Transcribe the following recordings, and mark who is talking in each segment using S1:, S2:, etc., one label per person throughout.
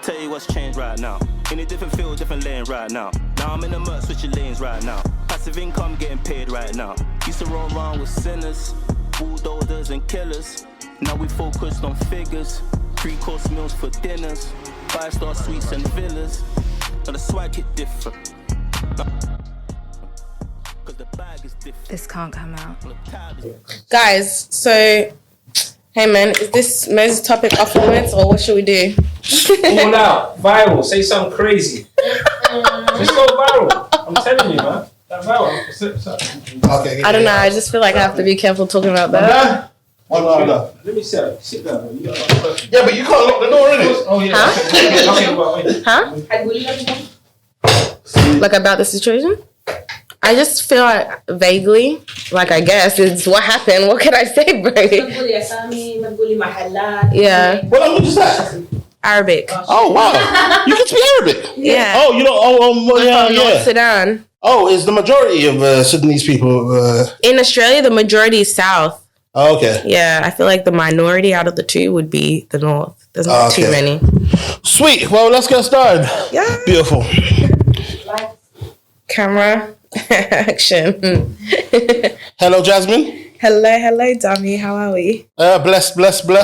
S1: Tell you what's changed right now. In a different field, different lane right now. Now I'm in the murk, switching lanes right now. Passive income getting paid right now. Used to roll around with sinners, bulldozers and killers. Now we focused on figures. 3-course meals for dinners. 5-star suites and villas. Now the swag hit different. Cause the bag is different.
S2: This can't come out.
S3: Guys, so, hey man, is this Moses topic off limits or what should we do?
S4: All out, viral, say something crazy. Just go viral. I'm telling you, man. That viral.
S5: Okay.
S3: I don't know, I just feel like I have to be careful talking about that.
S5: No.
S4: Let me sit down. You got
S5: Yeah, but you can't lock the door, innit?
S4: Oh, yeah.
S3: Huh? Like about the situation? I just feel like vaguely, like I guess, it's what happened. What can I say, bro? Yeah.
S5: What language is that?
S3: Arabic.
S5: Oh, wow. You can speak Arabic?
S3: Yeah.
S5: Oh, you don't,
S3: North Sudan.
S5: Oh, is the majority of Sudanese people...
S3: In Australia, the majority is South.
S5: Oh, okay.
S3: Yeah, I feel like the minority out of the two would be the North. There's not too many.
S5: Sweet. Well, let's get started.
S3: Yeah.
S5: Beautiful.
S3: Camera. Action.
S5: Hello, Jasmine.
S3: Hello, Dami. How are we?
S5: Bless.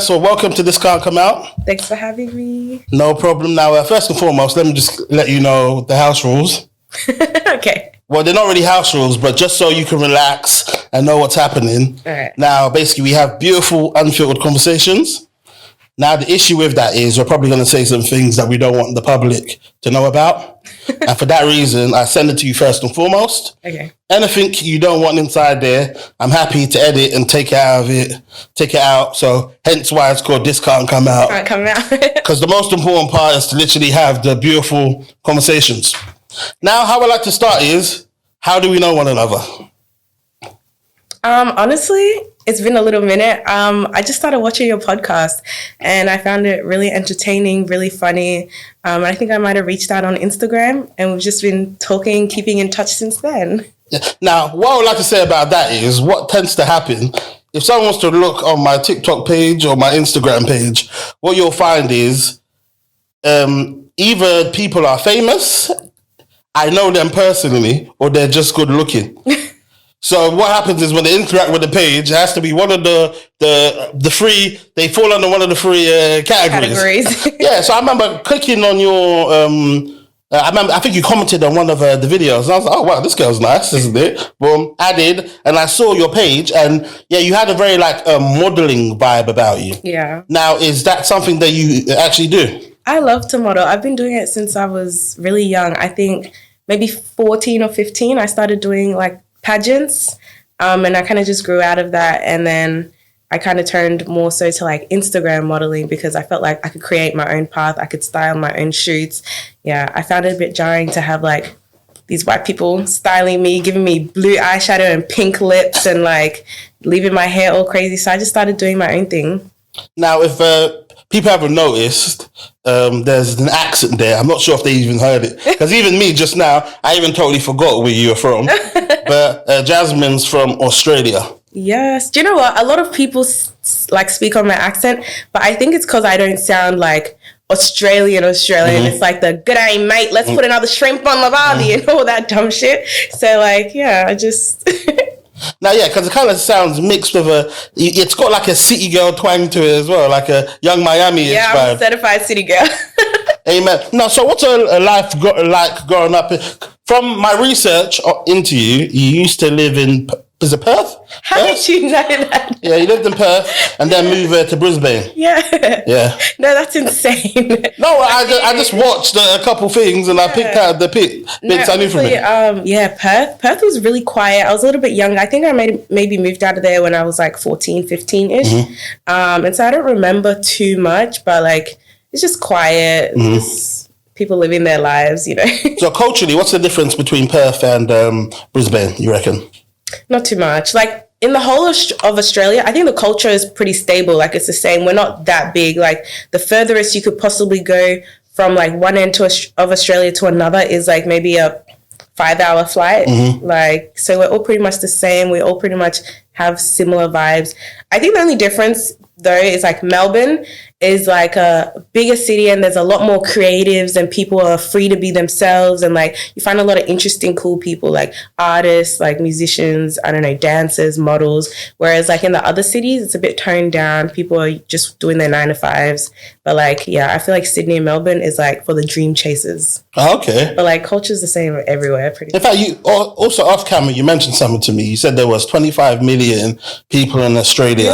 S5: Well, welcome to This Can't Come Out.
S3: Thanks for having me.
S5: No problem. Now, first and foremost, let me just let you know the house rules.
S3: Okay.
S5: Well, they're not really house rules, but just so you can relax and know what's happening.
S3: All right.
S5: Now, basically, we have beautiful, unfiltered conversations. Now, the issue with that is we're probably going to say some things that we don't want the public to know about. And for that reason, I send it to you first and foremost.
S3: Okay.
S5: Anything you don't want inside there, I'm happy to edit and take it out. So hence why it's called This Can't Come Out.
S3: Can't come out.
S5: Because the most important part is to literally have the beautiful conversations. Now, how I like to start is, how do we know one another?
S3: Honestly, it's been a little minute. I just started watching your podcast and I found it really entertaining, really funny. And I think I might have reached out on Instagram and we've just been talking, keeping in touch since then.
S5: Yeah. Now, what I would like to say about that is what tends to happen, if someone wants to look on my TikTok page or my Instagram page, what you'll find is either people are famous, I know them personally, or they're just good looking. So what happens is when they interact with the page, it has to be one of the three, they fall under one of the three categories. Yeah, so I remember clicking on your, I think you commented on one of the videos, and I was like, oh wow, this girl's nice, isn't it? Boom, added, and I saw your page, and yeah, you had a very modeling vibe about you.
S3: Yeah.
S5: Now, is that something that you actually do?
S3: I love to model. I've been doing it since I was really young. I think maybe 14 or 15, I started doing pageants, and I kind of just grew out of that, and then I kind of turned more so to Instagram modeling because I felt like I could create my own path, I could style my own shoots. Yeah, I found it a bit jarring to have these white people styling me, giving me blue eyeshadow and pink lips and leaving my hair all crazy, so I just started doing my own thing. Now,
S5: if people haven't noticed, there's an accent there. I'm not sure if they even heard it. Because even me just now, I even totally forgot where you were from. But Jasmine's from Australia.
S3: Yes. Do you know what? A lot of people speak on my accent, but I think it's because I don't sound like Australian. Mm-hmm. It's like the good day, mate. Let's put another shrimp on the barbie and all that dumb shit. So I just...
S5: Now, yeah, because it kind of sounds mixed with it's got a city girl twang to it as well, like a young Miami-ish
S3: vibe. I'm a certified city girl.
S5: Amen. Now, so what's a life like growing up? From my research into you, you used to live in, is it Perth?
S3: How did you know that?
S5: Yeah, you lived in Perth and then moved to Brisbane.
S3: Yeah. No, that's insane.
S5: No, I just watched a couple things and I picked out the bits I knew from it.
S3: Perth was really quiet. I was a little bit young. I think I maybe moved out of there when I was 14, 15-ish. Mm-hmm. And so I don't remember too much, but it's just quiet. Mm-hmm. Just people living their lives,
S5: So culturally, what's the difference between Perth and Brisbane, you reckon?
S3: Not too much. In the whole of Australia, I think the culture is pretty stable. It's the same. We're not that big. The furthest you could possibly go from one end of Australia to another is maybe a 5-hour flight. Mm-hmm. So we're all pretty much the same. We all pretty much have similar vibes. I think the only difference though is Melbourne is like a bigger city, and there's a lot more creatives, and people are free to be themselves, and like you find a lot of interesting, cool people, like artists, like musicians, I don't know, dancers, models. Whereas like in the other cities, it's a bit toned down. People are just doing their 9-to-5s. But like, yeah, I feel like Sydney and Melbourne is like for the dream chasers.
S5: Okay.
S3: But like culture's the same everywhere, pretty
S5: In fact, you also off camera, you mentioned something to me. You said there was 25 million people in Australia,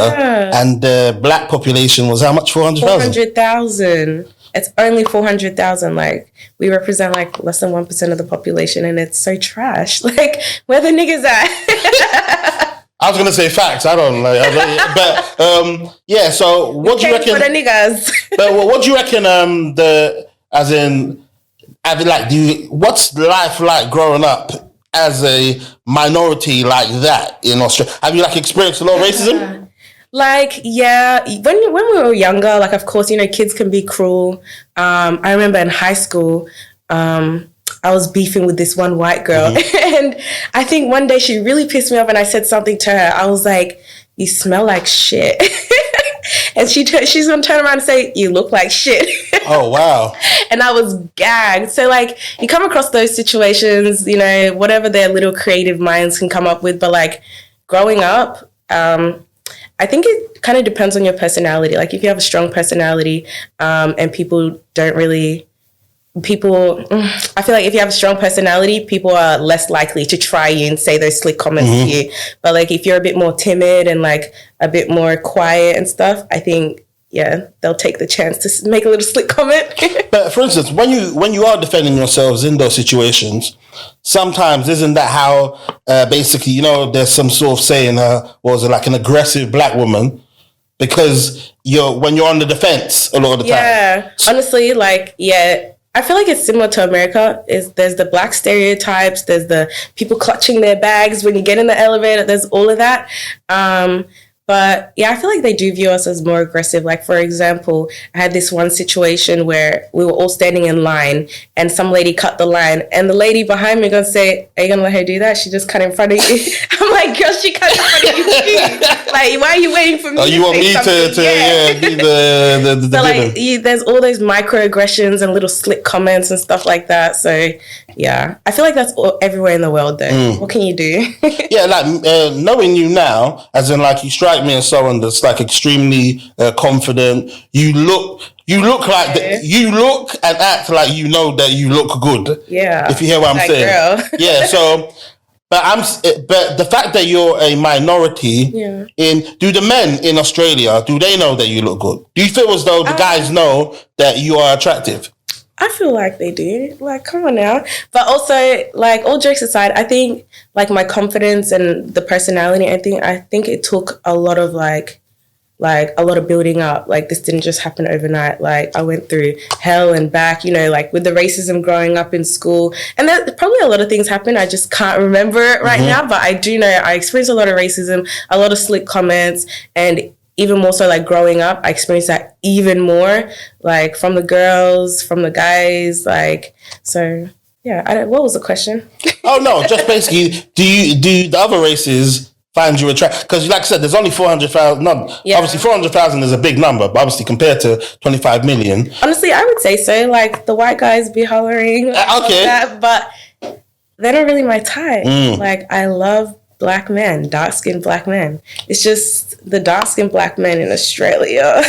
S5: and the black population was how much? 400,000.
S3: 400,000. It's only 400,000. Like we represent like less than 1% of the population, and it's so trash. Like where the niggas at?
S5: I was gonna say facts. I don't like, but yeah. So what do you reckon?
S3: For the niggas.
S5: But what do you reckon? What's life like growing up as a minority like that in Australia? Have you like experienced a lot of racism?
S3: Like, yeah, when we were younger, like, of course, you know, kids can be cruel. I remember in high school, I was beefing with this one white girl. Mm-hmm. And I think one day she really pissed me off, and I said something to her. I was like, you smell like shit. And she's going to turn around and say, you look like shit.
S5: Oh, wow.
S3: And I was gagged. So, like, you come across those situations, you know, whatever their little creative minds can come up with. But, like, growing up, I think it kind of depends on your personality. Like, if you have a strong personality and people don't really... I feel like if you have a strong personality, people are less likely to try you and say those slick comments to you. But like if you're a bit more timid and like a bit more quiet and stuff, I think, yeah, they'll take the chance to make a little slick comment.
S5: But for instance, when you are defending yourselves in those situations, sometimes isn't that how basically, you know, there's some sort of saying, was it like an aggressive black woman? Because when you're on the defense a lot of the time.
S3: Yeah, honestly, like, yeah. I feel like it's similar to America. There's the black stereotypes, there's the people clutching their bags when you get in the elevator, there's all of that. But yeah, I feel like they do view us as more aggressive. Like, for example, I had this one situation where we were all standing in line and some lady cut the line, and the lady behind me gonna say, are you gonna let her do that? She just cut in front of you. I'm like, girl, she cut in front of you too. Like, why are you waiting for me?
S5: Oh, you want me to be the
S3: so like, there's all those microaggressions and little slick comments and stuff like that. So yeah, I feel like that's everywhere in the world though. What can you do?
S5: Yeah, like knowing you now, as in like you strike me as someone that's like extremely confident. You look like you look and act like you know that you look good.
S3: Yeah,
S5: if you hear what I'm saying.
S3: Girl.
S5: Yeah, so but the fact that you're a minority do the men in Australia, do they know that you look good? Do you feel as though the guys know that you are attractive?
S3: I feel like they do. Like, come on now. But also, like, all jokes aside, I think, like, my confidence and the personality, I think it took a lot of, like a lot of building up. Like, this didn't just happen overnight. Like, I went through hell and back, you know, like, with the racism growing up in school. And there's probably a lot of things happened. I just can't remember it right now. But I do know I experienced a lot of racism, a lot of slick comments, and even more so, like, growing up, I experienced that even more, like, from the girls, from the guys, like, so, yeah. What was the question?
S5: Oh, no, just basically, do the other races find you attractive? Because, like I said, there's only 400,000, obviously 400,000 is a big number, but obviously compared to 25 million.
S3: Honestly, I would say so, like, the white guys be hollering,
S5: okay,
S3: that, but they're not really my type. Like, I love black men, dark-skinned black men. It's just the dark-skinned black men in Australia.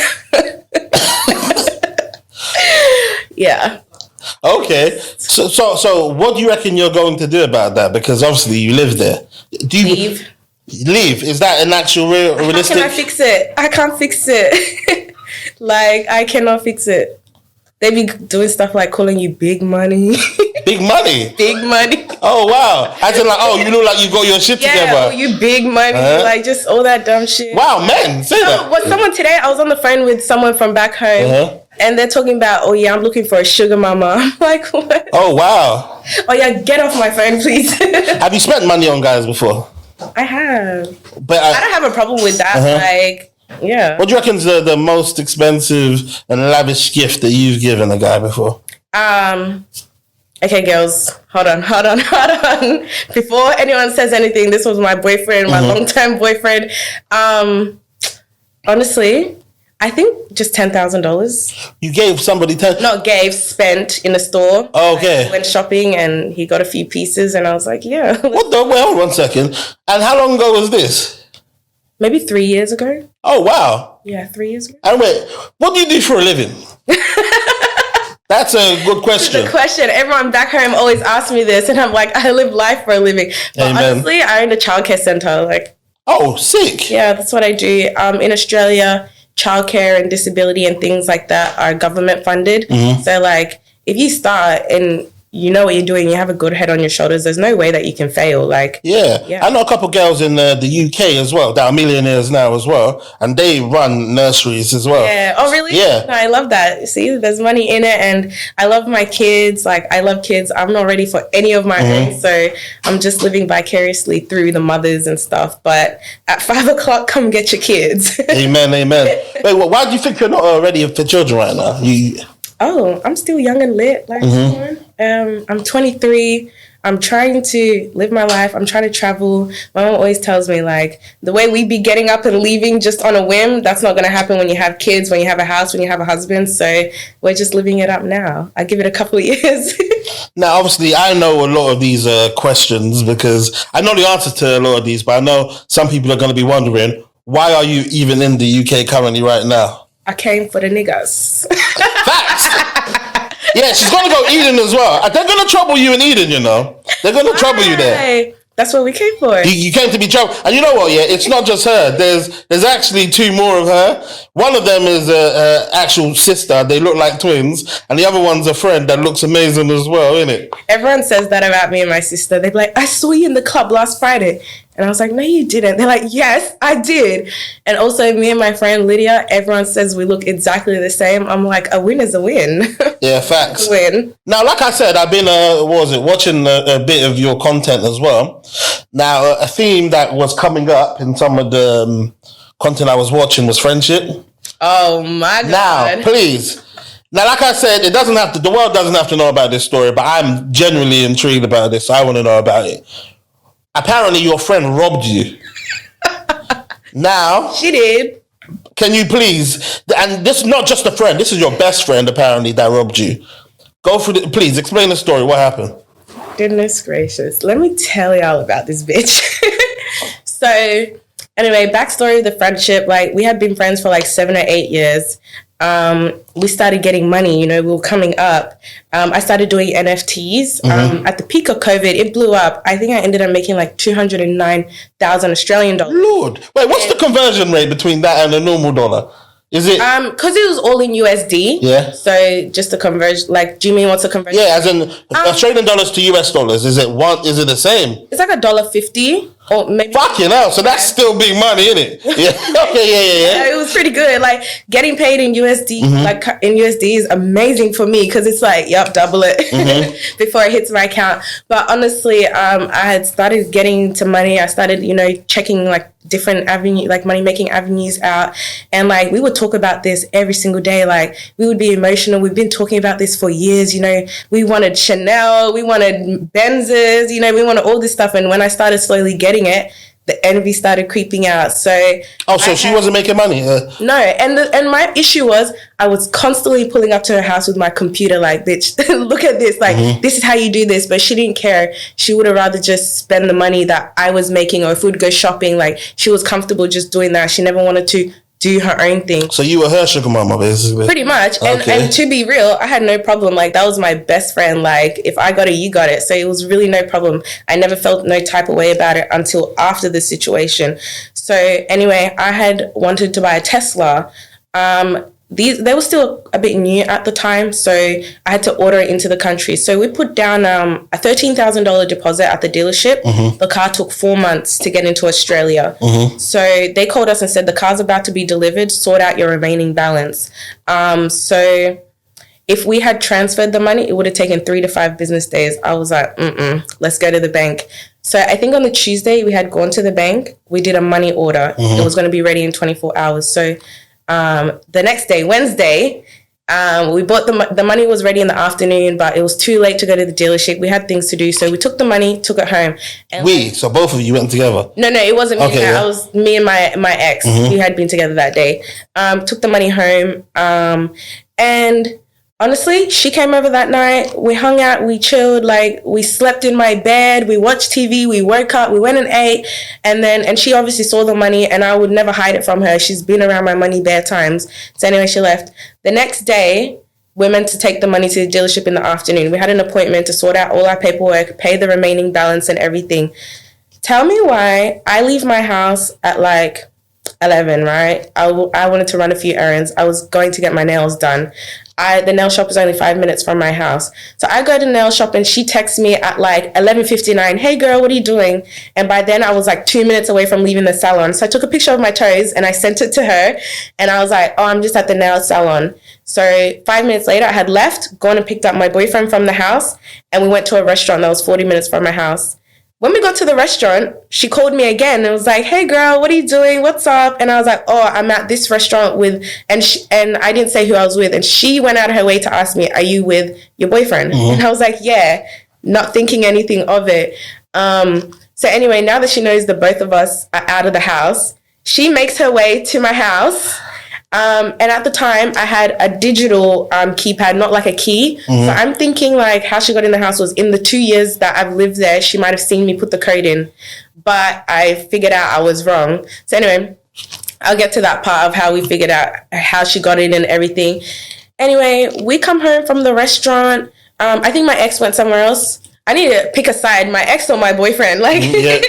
S3: Yeah.
S5: Okay. So what do you reckon you're going to do about that? Because obviously you live there. Do you leave? Is that an actual realistic?
S3: How can I fix it? I can't fix it. Like, I cannot fix it. They be doing stuff like calling you big money.
S5: Big money?
S3: Big money.
S5: Oh, wow. I said like, oh, you look like you got your shit together.
S3: Yeah, oh, you big money. Like, just all that dumb shit.
S5: Wow, man. Say that.
S3: What someone today, I was on the phone with someone from back home. And they're talking about, oh, yeah, I'm looking for a sugar mama. I'm like, what?
S5: Oh, wow.
S3: Oh, yeah, get off my phone, please.
S5: Have you spent money on guys before?
S3: I have.
S5: But
S3: I don't have a problem with that. Like, yeah.
S5: What do you reckon is the most expensive and lavish gift that you've given a guy before?
S3: Okay, girls, hold on. Before anyone says anything, this was my boyfriend, my long-term boyfriend. Honestly, I think just $10,000.
S5: You gave somebody 10.
S3: Not gave, spent in a store.
S5: Oh, okay.
S3: Like, went shopping and he got a few pieces and I was like, yeah.
S5: What the? Wait, hold on 1 second. And how long ago was this?
S3: Maybe 3 years ago.
S5: Oh, wow.
S3: Yeah, 3 years ago.
S5: And wait, what do you do for a living? That's a good question.
S3: The question. Everyone back home always asks me this and I'm like, I live life for a living. But
S5: Amen.
S3: honestly, I own a childcare center. Like,
S5: oh, sick.
S3: yeah, that's what I do. In Australia, childcare and disability and things like that are government funded. So like if you start and you know what you're doing, you have a good head on your shoulders, there's no way that you can fail. Like,
S5: yeah. I know a couple of girls in the UK as well that are millionaires now as well, and they run nurseries as well.
S3: Yeah. Oh, really?
S5: Yeah.
S3: No, I love that. See, there's money in it, and I love my kids. Like, I love kids. I'm not ready for any of my own, so I'm just living vicariously through the mothers and stuff. But at 5 o'clock, come get your kids.
S5: Amen. Wait, why do you think you're not ready for children right now?
S3: Oh, I'm still young and lit. Like, I'm 23. I'm trying to live my life. I'm trying to travel. My mom always tells me, like, the way we be getting up and leaving just on a whim, that's not going to happen when you have kids, when you have a house, when you have a husband. So we're just living it up now. I give it a couple of years.
S5: Now, obviously, I know a lot of these questions because I know the answer to a lot of these, but I know some people are going to be wondering, why are you even in the UK currently right now?
S3: I came for the niggas.
S5: Facts. Yeah, she's gonna go Eden as well. They're gonna trouble you in Eden, you know. They're gonna trouble you there.
S3: Hey, that's what we came for.
S5: You came to be troubled, and you know what? Yeah, it's not just her. There's actually two more of her. One of them is a actual sister. They look like twins, and the other one's a friend that looks amazing as well, isn't it?
S3: Everyone says that about me and my sister. They're like, I saw you in the club last Friday. And I was like, no, you didn't. They're like, yes, I did. And also me and my friend Lydia, everyone says we look exactly the same. I'm like, a win is a win.
S5: Yeah, facts.
S3: A win.
S5: Now, like I said, I've been watching a bit of your content as well. Now, a theme that was coming up in some of the content I was watching was friendship.
S3: Oh my God.
S5: Now, please. Now, like I said, the world doesn't have to know about this story, but I'm genuinely intrigued about this. So I want to know about it. Apparently, your friend robbed you. Now,
S3: She did.
S5: can you please, and this is not just a friend, this is your best friend apparently that robbed you. Go through please explain the story. What happened?
S3: Goodness gracious. Let me tell y'all about this bitch. So, anyway, backstory of the friendship. Like, we had been friends for like 7 or 8 years. We started getting money, you know, we were coming up. I started doing NFTs. At the peak of COVID, it blew up. I think I ended up making like 209,000 Australian dollars.
S5: Lord. Wait, what's the conversion rate between that and a normal dollar? Is it?
S3: Because it was all in USD.
S5: Yeah.
S3: So just a conversion, like, do you mean what's a conversion?
S5: Yeah, as in Australian dollars to US dollars. Is it the same?
S3: It's like $1.50 or maybe.
S5: Fucking hell. So that's still big money, isn't it? Yeah. Okay, yeah.
S3: It was pretty good. Like, getting paid in USD, like in USD is amazing for me because it's like, yep, double it before it hits my account. But honestly, I had started getting into money. I started, you know, checking like different avenue, like money making avenues out. And like, we would talk about this every single day. Like, we would be emotional. We've been talking about this for years. You know, we wanted Chanel, we wanted Benzes, you know, we wanted all this stuff. And when I started slowly getting it, the envy started creeping out. So
S5: she wasn't making money.
S3: No, and my issue was I was constantly pulling up to her house with my computer, like, bitch, look at this, like, this is how you do this. But she didn't care. She would have rather just spend the money that I was making, or if we'd go shopping, like, she was comfortable just doing that. She never wanted to do her own thing.
S5: So you were her sugar mama, basically.
S3: Pretty much. And to be real, I had no problem. Like, that was my best friend. Like, if I got it, you got it. So it was really no problem. I never felt no type of way about it until after the situation. So anyway, I had wanted to buy a Tesla. They were still a bit new at the time, so I had to order it into the country. So we put down a $13,000 deposit at the dealership. The car took 4 months to get into Australia. So they called us and said, the car's about to be delivered, sort out your remaining balance. So if we had transferred the money, it would have taken 3 to 5 business days. I was like, let's go to the bank. So I think on the Tuesday, we had gone to the bank. We did a money order. It was going to be ready in 24 hours. So the next day, Wednesday, We bought the money was ready in the afternoon, but it was too late to go to the dealership. We had things to do, so we took the money, took it home. And
S5: so both of you went together?
S3: No, it wasn't me.
S5: Okay, yeah.
S3: I was me and my ex. We had been together that day. Took the money home, and honestly, she came over that night. We hung out, we chilled, like we slept in my bed, we watched TV, we woke up, we went and ate, and she obviously saw the money, and I would never hide it from her. She's been around my money bare times. So anyway, she left. The next day, we're meant to take the money to the dealership in the afternoon. We had an appointment to sort out all our paperwork, pay the remaining balance and everything. Tell me why I leave my house at like 11, right? I wanted to run a few errands. I was going to get my nails done. The nail shop is only 5 minutes from my house. So I go to the nail shop and she texts me at like 11:59. Hey girl, what are you doing? And by then I was like 2 minutes away from leaving the salon. So I took a picture of my toes and I sent it to her. And I was like, oh, I'm just at the nail salon. So 5 minutes later, I had left, gone and picked up my boyfriend from the house. And we went to a restaurant that was 40 minutes from my house. When we got to the restaurant, she called me again and was like, hey girl, what are you doing? What's up? And I was like, oh, I'm at this restaurant with, and I didn't say who I was with. And she went out of her way to ask me, are you with your boyfriend? And I was like, yeah, not thinking anything of it. So anyway, now that she knows that both of us are out of the house, she makes her way to my house. And at the time, I had a digital keypad, not like a key. So I'm thinking like how she got in the house was in the 2 years that I've lived there, she might have seen me put the code in. But I figured out I was wrong. So anyway, I'll get to that part of how we figured out how she got in and everything. Anyway, we come home from the restaurant. I think my ex went somewhere else. I need to pick a side, my ex or my boyfriend. Like, yeah.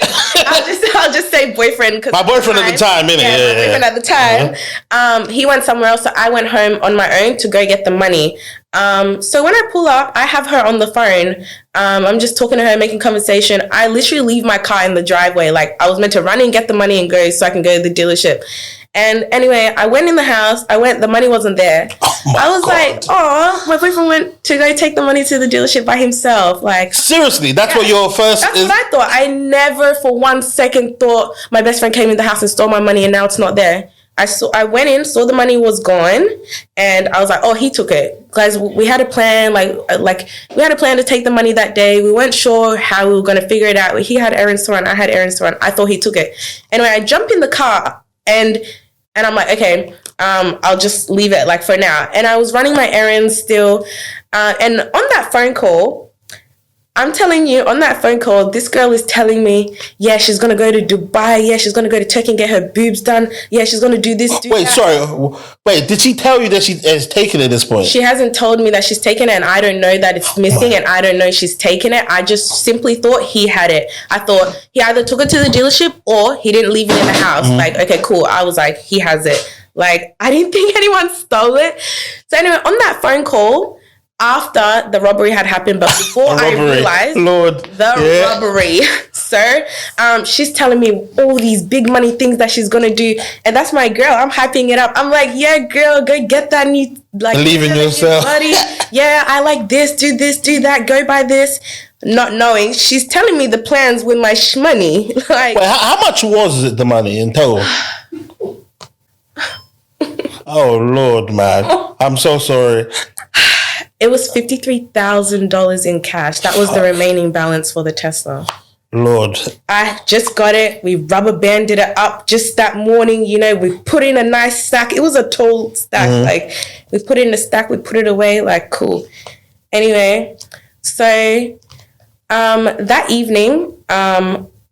S3: I'll just say boyfriend.
S5: My boyfriend at the time, innit?
S3: Yeah, my boyfriend at the time. He went somewhere else, so I went home on my own to go get the money. So when I pull up, I have her on the phone. I'm just talking to her, making conversation. I literally leave my car in the driveway. Like, I was meant to run and get the money and go so I can go to the dealership. And anyway, I went in the house. The money wasn't there. I was like, oh, my boyfriend went to go take the money to the dealership by himself. Like,
S5: seriously, that's what your first
S3: That's what I thought. I never for 1 second thought my best friend came in the house and stole my money and now it's not there. I went in, saw the money was gone, and I was like, oh, he took it. Guys, we had a plan, like we had a plan to take the money that day. We weren't sure how we were going to figure it out. He had errands to run, I had errands to run. I thought he took it. Anyway, I jump in the car and I'm like, okay, I'll just leave it like for now. And I was running my errands still. And on that phone call, I'm telling you, on that phone call, this girl is telling me, yeah, she's going to go to Dubai. Yeah, she's going to go to Turkey and get her boobs done. Yeah, she's going to do this, do that.
S5: Wait, did she tell you that she has taken it at this point?
S3: She hasn't told me that she's taken it, and I don't know that it's missing, and I don't know she's taken it. I just simply thought he had it. I thought he either took it to the dealership or he didn't leave it in the house. Like, okay, cool. I was like, he has it. Like, I didn't think anyone stole it. So anyway, on that phone call, after the robbery had happened, but before I realized robbery, sir, she's telling me all these big money things that she's gonna do, and that's my girl. I'm hyping it up. I'm like, yeah, girl, go get that new, like,
S5: believe in yourself.
S3: Yeah, I like this, do that, go buy this. Not knowing she's telling me the plans with my money. Like,
S5: wait, how much was it, the money in total? Oh Lord, man, I'm so sorry.
S3: It was $53,000 in cash. That was the remaining balance for the Tesla.
S5: Lord.
S3: I just got it. We rubber banded it up just that morning. You know, we put in a nice stack. It was a tall stack. Like, we put in a stack, we put it away. Like, cool. Anyway, so that evening,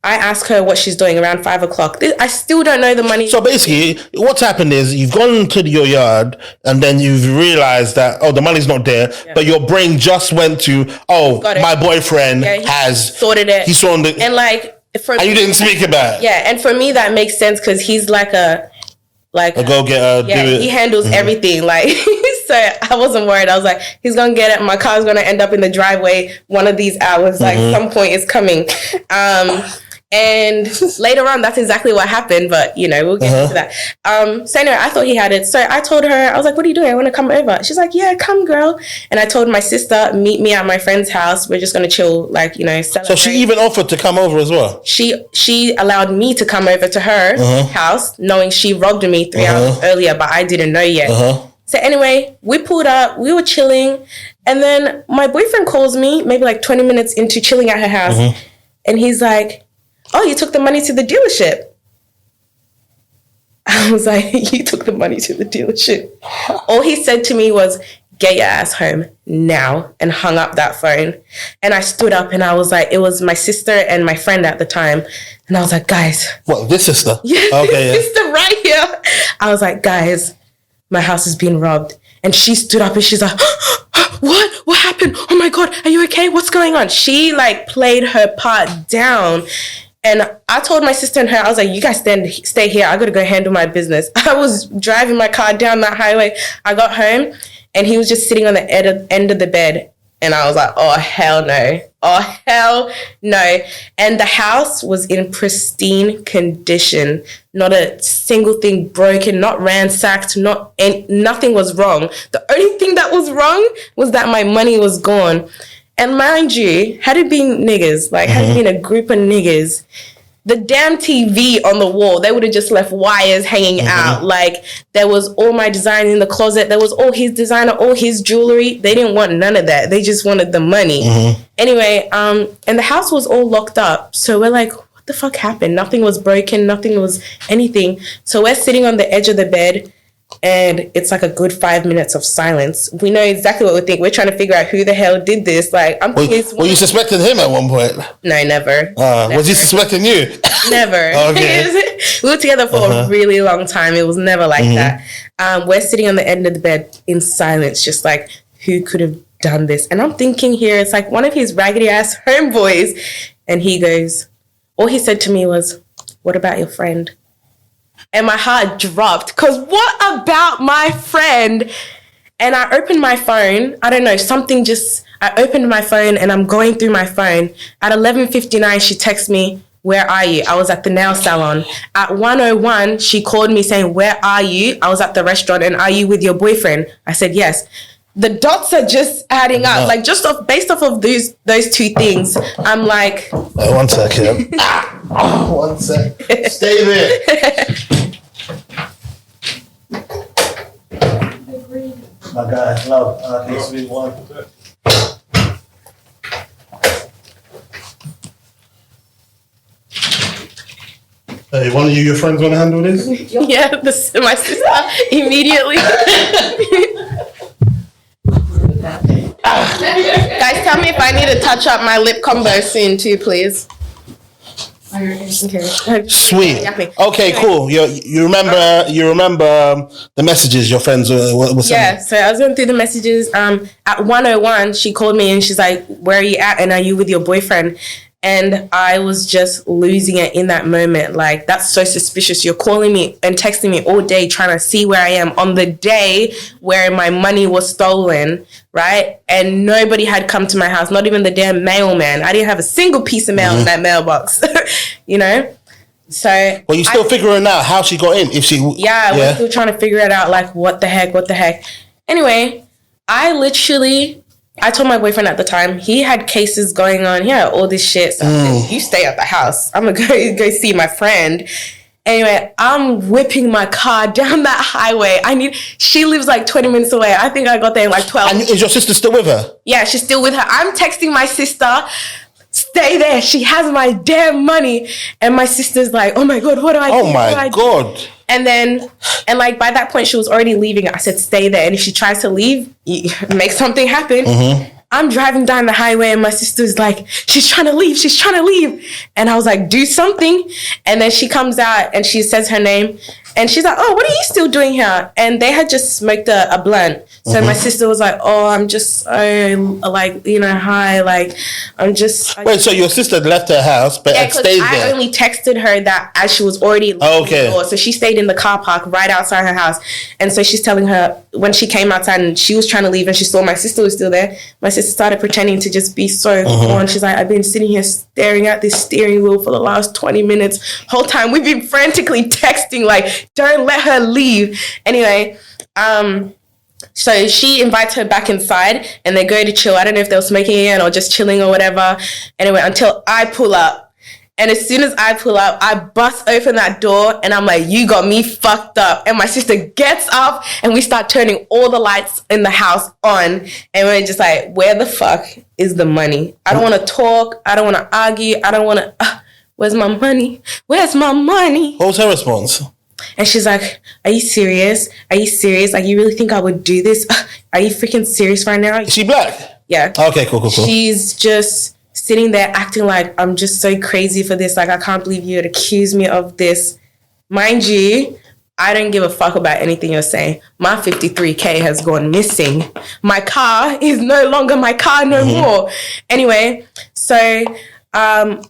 S3: I asked her what she's doing around 5 o'clock. I still don't know the money.
S5: So basically, what's happened is you've gone to your yard and then you've realized that, the money's not there, but your brain just went to, my boyfriend has
S3: sorted it.
S5: He sorted it.
S3: And like,
S5: and you didn't speak about it.
S3: Yeah, and for me, that makes sense because he's like a
S5: go-getter.
S3: Yeah, he handles everything. Like, so I wasn't worried. I was like, he's going to get it. My car's going to end up in the driveway one of these hours. Like, some point is coming. And later on, that's exactly what happened. But, you know, we'll get into that. So anyway, I thought he had it. So I told her, I was like, what are you doing? I want to come over. She's like, yeah, come, girl. And I told my sister, meet me at my friend's house. We're just going to chill, like, you know, celebrate.
S5: So she even offered to come over as well?
S3: She allowed me to come over to her house, knowing she robbed me 3 hours earlier, but I didn't know yet. So anyway, we pulled up, we were chilling, and then my boyfriend calls me maybe like 20 minutes into chilling at her house, and he's like, oh, you took the money to the dealership. I was like, you took the money to the dealership. All he said to me was, get your ass home now, and hung up that phone. And I stood up and I was like, it was my sister and my friend at the time. And I was like, guys.
S5: What, this sister?
S3: Yeah,
S5: okay,
S3: this sister right here. I was like, guys, my house is being robbed. And she stood up and she's like, what? What happened? Oh my God, are you okay? What's going on? She like played her part down. And I told my sister and her, I was like, you guys stay here. I got to go handle my business. I was driving my car down that highway. I got home and he was just sitting on the end of the bed. And I was like, oh, hell no. Oh, hell no. And the house was in pristine condition. Not a single thing broken, not ransacked, nothing was wrong. The only thing that was wrong was that my money was gone. And mind you, had it been niggas, like had it been a group of niggas, the damn TV on the wall, they would have just left wires hanging out. Like there was all my design in the closet. There was all his designer, all his jewelry. They didn't want none of that. They just wanted the money. Anyway, and the house was all locked up. So we're like, what the fuck happened? Nothing was broken. Nothing was anything. So we're sitting on the edge of the bed. And it's like a good 5 minutes of silence. We know exactly what we think. We're trying to figure out who the hell did this. Like, I'm thinking.
S5: Were you suspecting him at one point?
S3: No, never.
S5: Never. Was he suspecting you?
S3: Never.
S5: Okay.
S3: We were together for a really long time. It was never like that. We're sitting on the end of the bed in silence, just like, who could have done this? And I'm thinking here, it's like one of his raggedy ass homeboys. And he goes, all he said to me was, what about your friend? And my heart dropped because what about my friend? And I opened my phone. I don't know, I opened my phone and I'm going through my phone. At 11:59, she texts me, where are you? I was at the nail salon. At 1:01, she called me saying, where are you? I was at the restaurant. And are you with your boyfriend? I said, yes. The dots are just adding up. Like just based off of those two things, I'm like...
S5: One second. 1 sec. Stay there. My guy, love. Needs to be one. Hey, one of your friends want to handle this?
S3: Yeah, my sister immediately. Guys, tell me if I need to touch up my lip combo soon too, please. Okay.
S5: Sweet. Okay, cool. You remember the messages your friends were sending?
S3: Yeah, so I was going through the messages. At 1:01, she called me and she's like, where are you at? And are you with your boyfriend? And I was just losing it in that moment. Like, that's so suspicious. You're calling me and texting me all day trying to see where I am on the day where my money was stolen, right? And nobody had come to my house, not even the damn mailman. I didn't have a single piece of mail in that mailbox, you know? So... Well,
S5: you're still figuring out how she got in. If she...
S3: Yeah, we're still trying to figure it out. Like, what the heck? Anyway, I told my boyfriend at the time, he had cases going on. He had all this shit. So I said, you stay at the house. I'm going to go see my friend. Anyway, I'm whipping my car down that highway. She lives like 20 minutes away. I think I got there in like 12.
S5: And is your sister still with her?
S3: Yeah, she's still with her. I'm texting my sister, stay there. She has my damn money. And my sister's like, oh my God, what do I do?
S5: Oh my God.
S3: And like by that point, she was already leaving. I said, stay there. And if she tries to leave, make something happen. I'm driving down the highway and my sister's like, she's trying to leave. And I was like, do something. And then she comes out and she says her name. And she's like, oh, what are you still doing here? And they had just smoked a blunt. So my sister was like, oh, I'm just like, high. Like, I'm just...
S5: Wait, so your sister left her house but stayed there?
S3: I only texted her that as she was already leaving the door. So she stayed in the car park right outside her house. And so she's telling her when she came outside and she was trying to leave and she saw my sister was still there, my sister started pretending to just be so gone. She's like, I've been sitting here staring at this steering wheel for the last 20 minutes. Whole time we've been frantically texting like, don't let her leave. Anyway, so she invites her back inside and they go to chill. I don't know if they were smoking again or just chilling or whatever. Anyway, until I pull up And as soon as I pull up, I bust open that door and I'm like, you got me fucked up. And my sister gets up and we start turning all the lights in the house on. And we're just like, where the fuck is the money? I don't want to talk. I don't want to argue. I don't want to, where's my money? Where's my money?
S5: What was her response?
S3: And she's like, are you serious? Are you serious? Like, you really think I would do this? Are you freaking serious right now?
S5: Is she black?
S3: Yeah.
S5: Okay, cool.
S3: She's just sitting there acting like I'm just so crazy for this. Like, I can't believe you would accuse me of this. Mind you, I don't give a fuck about anything you're saying. My 53K has gone missing. My car is no longer my car no more. Anyway, so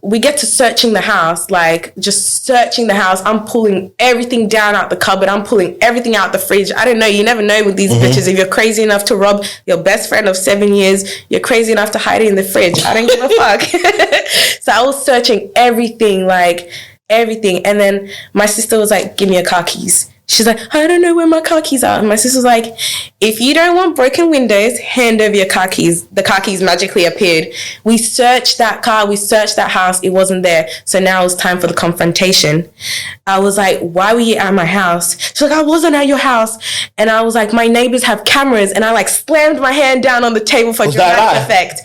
S3: we get to searching the house, like just searching the house. I'm pulling everything down out the cupboard. I'm pulling everything out the fridge. I don't know. You never know with these bitches. If you're crazy enough to rob your best friend of 7 years, you're crazy enough to hide it in the fridge. I don't give a fuck. So I was searching everything, like everything. And then my sister was like, give me your car keys. She's like, I don't know where my car keys are. And my sister's like, if you don't want broken windows, hand over your car keys. The car keys magically appeared. We searched that car. We searched that house. It wasn't there. So now it was time for the confrontation. I was like, why were you at my house? She's like, I wasn't at your house. And I was like, my neighbors have cameras. And I like slammed my hand down on the table for dramatic effect.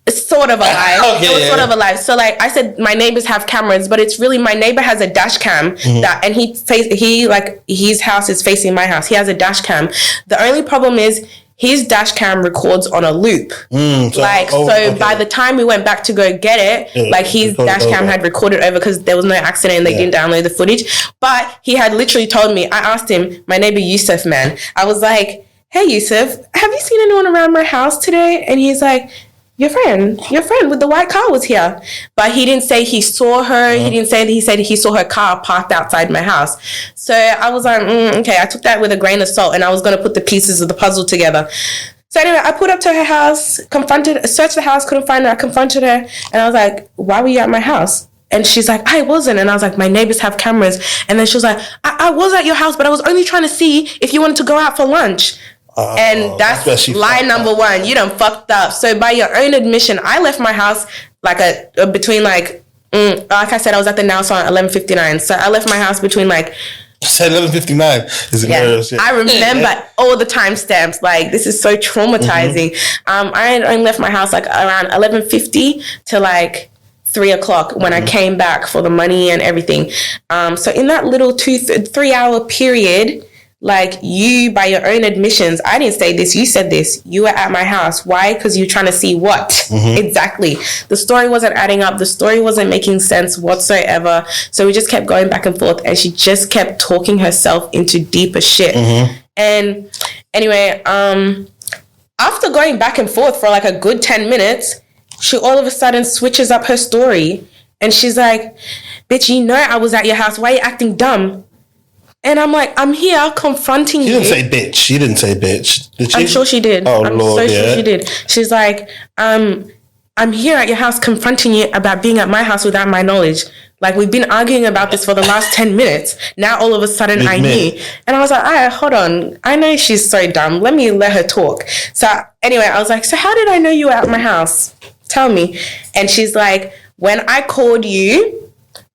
S3: It's sort of a lie. It was sort of a lie. So like I said, my neighbors have cameras, but it's really my neighbor has a dash cam that, and his house is facing my house. He has a dash cam. The only problem is his dash cam records on a loop. By the time we went back to go get it, like his dash cam had recorded over because there was no accident and they didn't download the footage. But he had literally told me, I asked him, my neighbor Yusuf, man, I was like, hey Yusuf, have you seen anyone around my house today? And he's like, your friend with the white car was here. But he didn't say he saw her. He didn't say that. He said he saw her car parked outside my house. So I was like, okay. I took that with a grain of salt and I was going to put the pieces of the puzzle together. So anyway, I pulled up to her house, searched the house, couldn't find her. I confronted her and I was like, why were you at my house? And she's like, I wasn't. And I was like, my neighbors have cameras. And then she was like, I was at your house, but I was only trying to see if you wanted to go out for lunch. And that's lie number one. You done fucked up. So by your own admission, I left my house like between like I said, I was at the nail salon at 11:59. So I left my house between like.
S5: Said 11:59 is hilarious. Yeah.
S3: I remember all the timestamps. Like this is so traumatizing. I only left my house like around 11:50 to like 3 o'clock when I came back for the money and everything. So in that little 2-3 hour period. Like you, by your own admissions, I didn't say this, you said this. You were at my house. Why? Because you're trying to see what? Exactly. The story wasn't adding up. The story wasn't making sense whatsoever. So we just kept going back and forth and she just kept talking herself into deeper shit. And anyway, after going back and forth for like a good 10 minutes, she all of a sudden switches up her story. And she's like, bitch, you know I was at your house. Why are you acting dumb? And I'm like, I'm here confronting you.
S5: She didn't say bitch. Did she?
S3: I'm sure she did.
S5: Oh,
S3: I'm
S5: Lord,
S3: sure she did. She's like, I'm here at your house confronting you about being at my house without my knowledge. Like, we've been arguing about this for the last 10 minutes. Now, all of a sudden, I knew. And I was like, all right, hold on. I know she's so dumb. Let me let her talk. So anyway, I was like, so how did I know you were at my house? Tell me. And she's like, when I called you,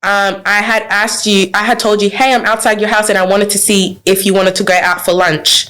S3: I had told you, hey, I'm outside your house and I wanted to see if you wanted to go out for lunch.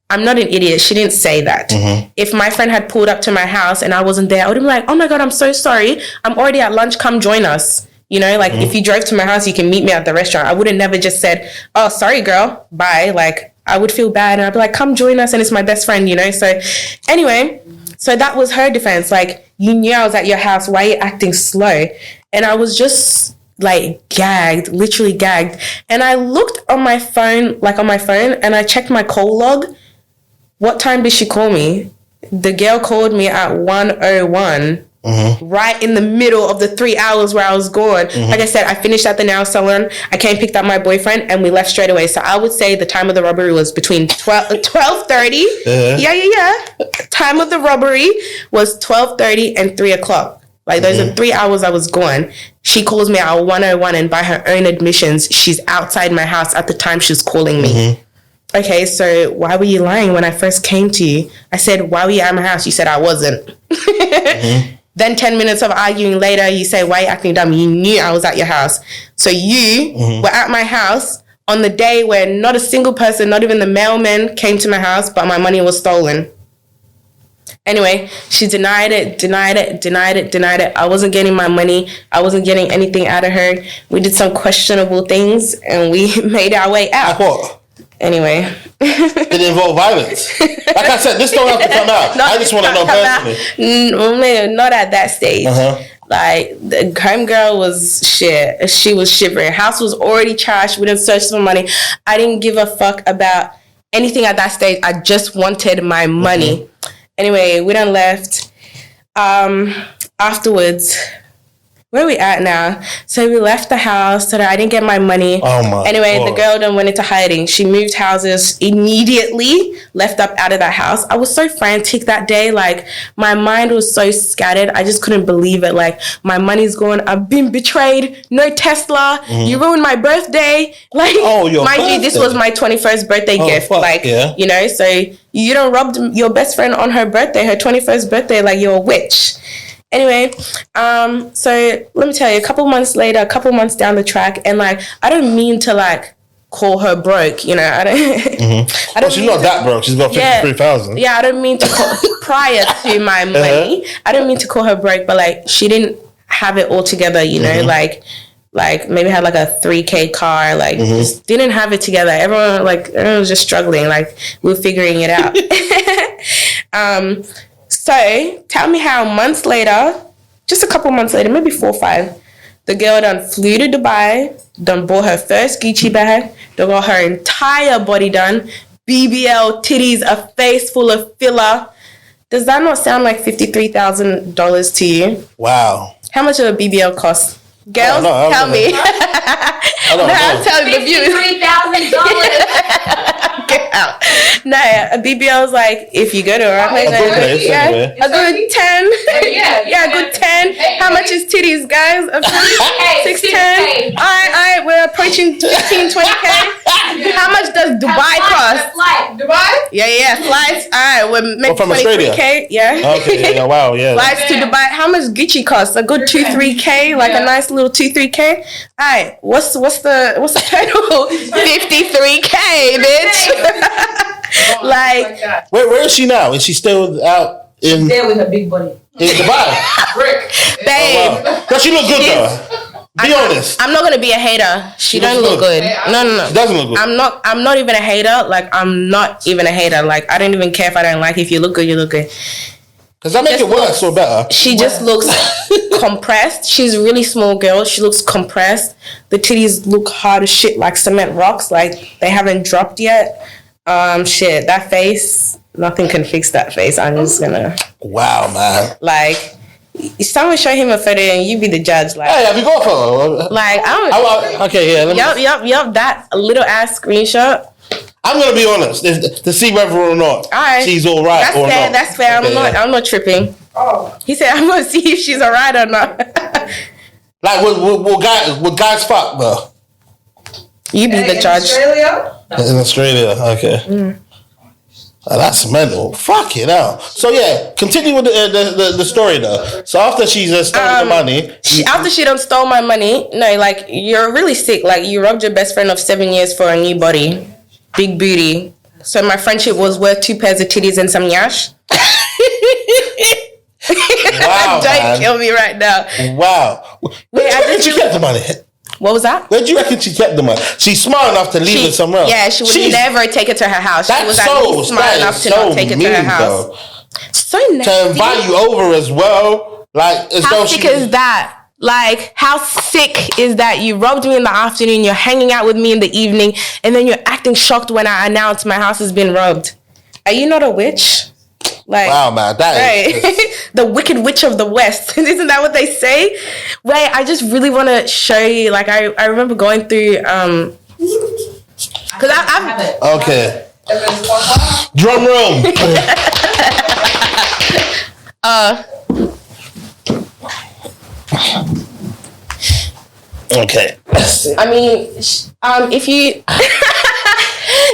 S3: I'm not an idiot. She didn't say that. If my friend had pulled up to my house and I wasn't there, I would have been like, oh my God, I'm so sorry. I'm already at lunch. Come join us. You know, like if you drove to my house, you can meet me at the restaurant. I would have never just said, oh, sorry, girl. Bye. Like I would feel bad. And I'd be like, come join us. And it's my best friend, you know? So anyway, so that was her defense. Like, you knew I was at your house. Why are you acting slow? And I was just like gagged, literally gagged. And I looked on my phone, and I checked my call log. What time did she call me? The girl called me at 1:01, right in the middle of the 3 hours where I was gone. Like I said, I finished at the nail salon. I came, picked up my boyfriend, and we left straight away. So I would say the time of the robbery was between 12:30. Yeah. Time of the robbery was 12:30 and 3 o'clock. Like, those are 3 hours I was gone. She calls me at 1:01, and by her own admissions, she's outside my house at the time she was calling me. Okay, so why were you lying when I first came to you? I said, why were you at my house? You said I wasn't. Then 10 minutes of arguing later, you say, why are you acting dumb? You knew I was at your house. So you were at my house on the day where not a single person, not even the mailman, came to my house, but my money was stolen. Anyway, she denied it. I wasn't getting my money. I wasn't getting anything out of her. We did some questionable things and we made our way out.
S5: Like what?
S3: Anyway.
S5: Did it involve violence? Like I said, this don't have to come out. I just want to know personally.
S3: Not at that stage. Like, the homegirl was shit. She was shivering. House was already trashed. We didn't search for money. I didn't give a fuck about anything at that stage. I just wanted my money. Anyway, we done left. Afterwards, where are we at now? So we left the house so that I didn't get my money.
S5: Oh my
S3: Anyway,
S5: God.
S3: the girl then went into hiding. She moved houses immediately, left up out of that house. I was so frantic that day. Like, my mind was so scattered. I just couldn't believe it. Like, my money's gone. I've been betrayed. No Tesla. You ruined my birthday. Like,
S5: your
S3: mind you, this
S5: birthday.
S3: was my 21st birthday gift.
S5: fuck,
S3: Like,
S5: yeah.
S3: you know, so you don't rob your best friend on her birthday, her 21st birthday, like you're a witch. Anyway, so let me tell you, a couple months down the track, and like, I don't mean to like call her broke, you know, I don't
S5: She's not that broke. She's got 53,000.
S3: Yeah, I don't mean to call, prior to my money, I don't mean to call her broke, but like, she didn't have it all together, you know, like maybe had like a 3K car, like just didn't have it together. Everyone was just struggling, like we were figuring it out. So tell me how months later, just a couple months later, maybe 4 or 5, the girl done flew to Dubai, done bought her first Gucci bag, done got her entire body done, BBL, titties, a face full of filler. Does that not sound like $53,000 to you?
S5: Wow.
S3: How much of a BBL cost? Girls,
S5: I
S3: tell me.
S5: I don't know.
S3: I'm telling the viewers.
S2: $53,000.
S3: Get out. No, a BBL is like, if you go to a place,
S5: A good place, anyway.
S3: a good 10.
S2: Yeah,
S3: a good 10. How much is titties, guys? A 6, 10. All right, we're approaching 15, 20K. How much does Dubai cost?
S2: Dubai?
S3: Yeah, flights. All right, we're making
S5: from
S3: 23K.
S5: Australia?
S3: Yeah.
S5: Okay, yeah, wow, yeah.
S3: Flights to Dubai. How much Gucci costs? A good 2-3K, like a nice little 2-3K. All right, what's the total? 53K, bitch. Like,
S5: Where is she now? Is she still out in
S2: There with her big body.
S5: Dubai?
S2: Brick.
S3: babe,
S5: Wow. Does she look good though? Be honest.
S3: I'm not gonna be a hater. She don't
S5: looks
S3: look
S5: good.
S3: good. No.
S5: She doesn't look good.
S3: I'm not even a hater. Like, I'm not even a hater. Like, I don't even care if I don't like. If you look good, you look good.
S5: Does that make it worse or better?
S3: She just looks compressed. She's a really small girl. She looks compressed. The titties look hard as shit, like cement rocks. Like, they haven't dropped yet. Shit, that face, nothing can fix that face. I'm just gonna.
S5: Wow, man.
S3: Like, someone show him a photo and you be the judge. Like,
S5: Hey, have you got a photo?
S3: like I don't.
S5: Okay, yeah. Let me,
S3: Yup. That little ass screenshot.
S5: I'm gonna be honest to see whether or not
S3: Alright.
S5: she's all right
S3: That's
S5: or
S3: fair.
S5: not.
S3: That's fair.
S5: Okay,
S3: I'm not tripping.
S2: Oh.
S3: He said, I'm gonna see if she's alright or not.
S5: Like, would guys fuck though?
S3: You be the
S2: In
S3: judge.
S2: Australia?
S5: In Australia, okay. Oh, that's mental. Fuck it out. So yeah, continue with the story though. So after she's stolen the money,
S3: After she done stole my money, no, like, you're really sick. Like, you robbed your best friend of 7 years for a new body, big booty. So my friendship was worth 2 pairs of titties and some yash.
S5: wow,
S3: Don't
S5: man.
S3: kill me right now.
S5: Wow. Where do you reckon she kept the money?
S3: What was that?
S5: Where do you reckon she kept the money? She's smart enough to leave it somewhere else.
S3: Yeah, she would never take it to her house. She was at least smart enough to not take it to her house.
S5: Though.
S3: So nasty.
S5: To invite you over as well, like as
S3: How
S5: though
S3: sick
S5: she
S3: is that? Like, how sick is that? You robbed me in the afternoon, you're hanging out with me in the evening, and then you're acting shocked when I announce my house has been robbed. Are you not a witch? Like,
S5: wow, man, that is
S3: right. The Wicked Witch of the West. Isn't that what they say? Wait, I just really want to show you. Like, I remember going through because I've
S5: okay. Drum roll.
S3: Okay. I mean, if you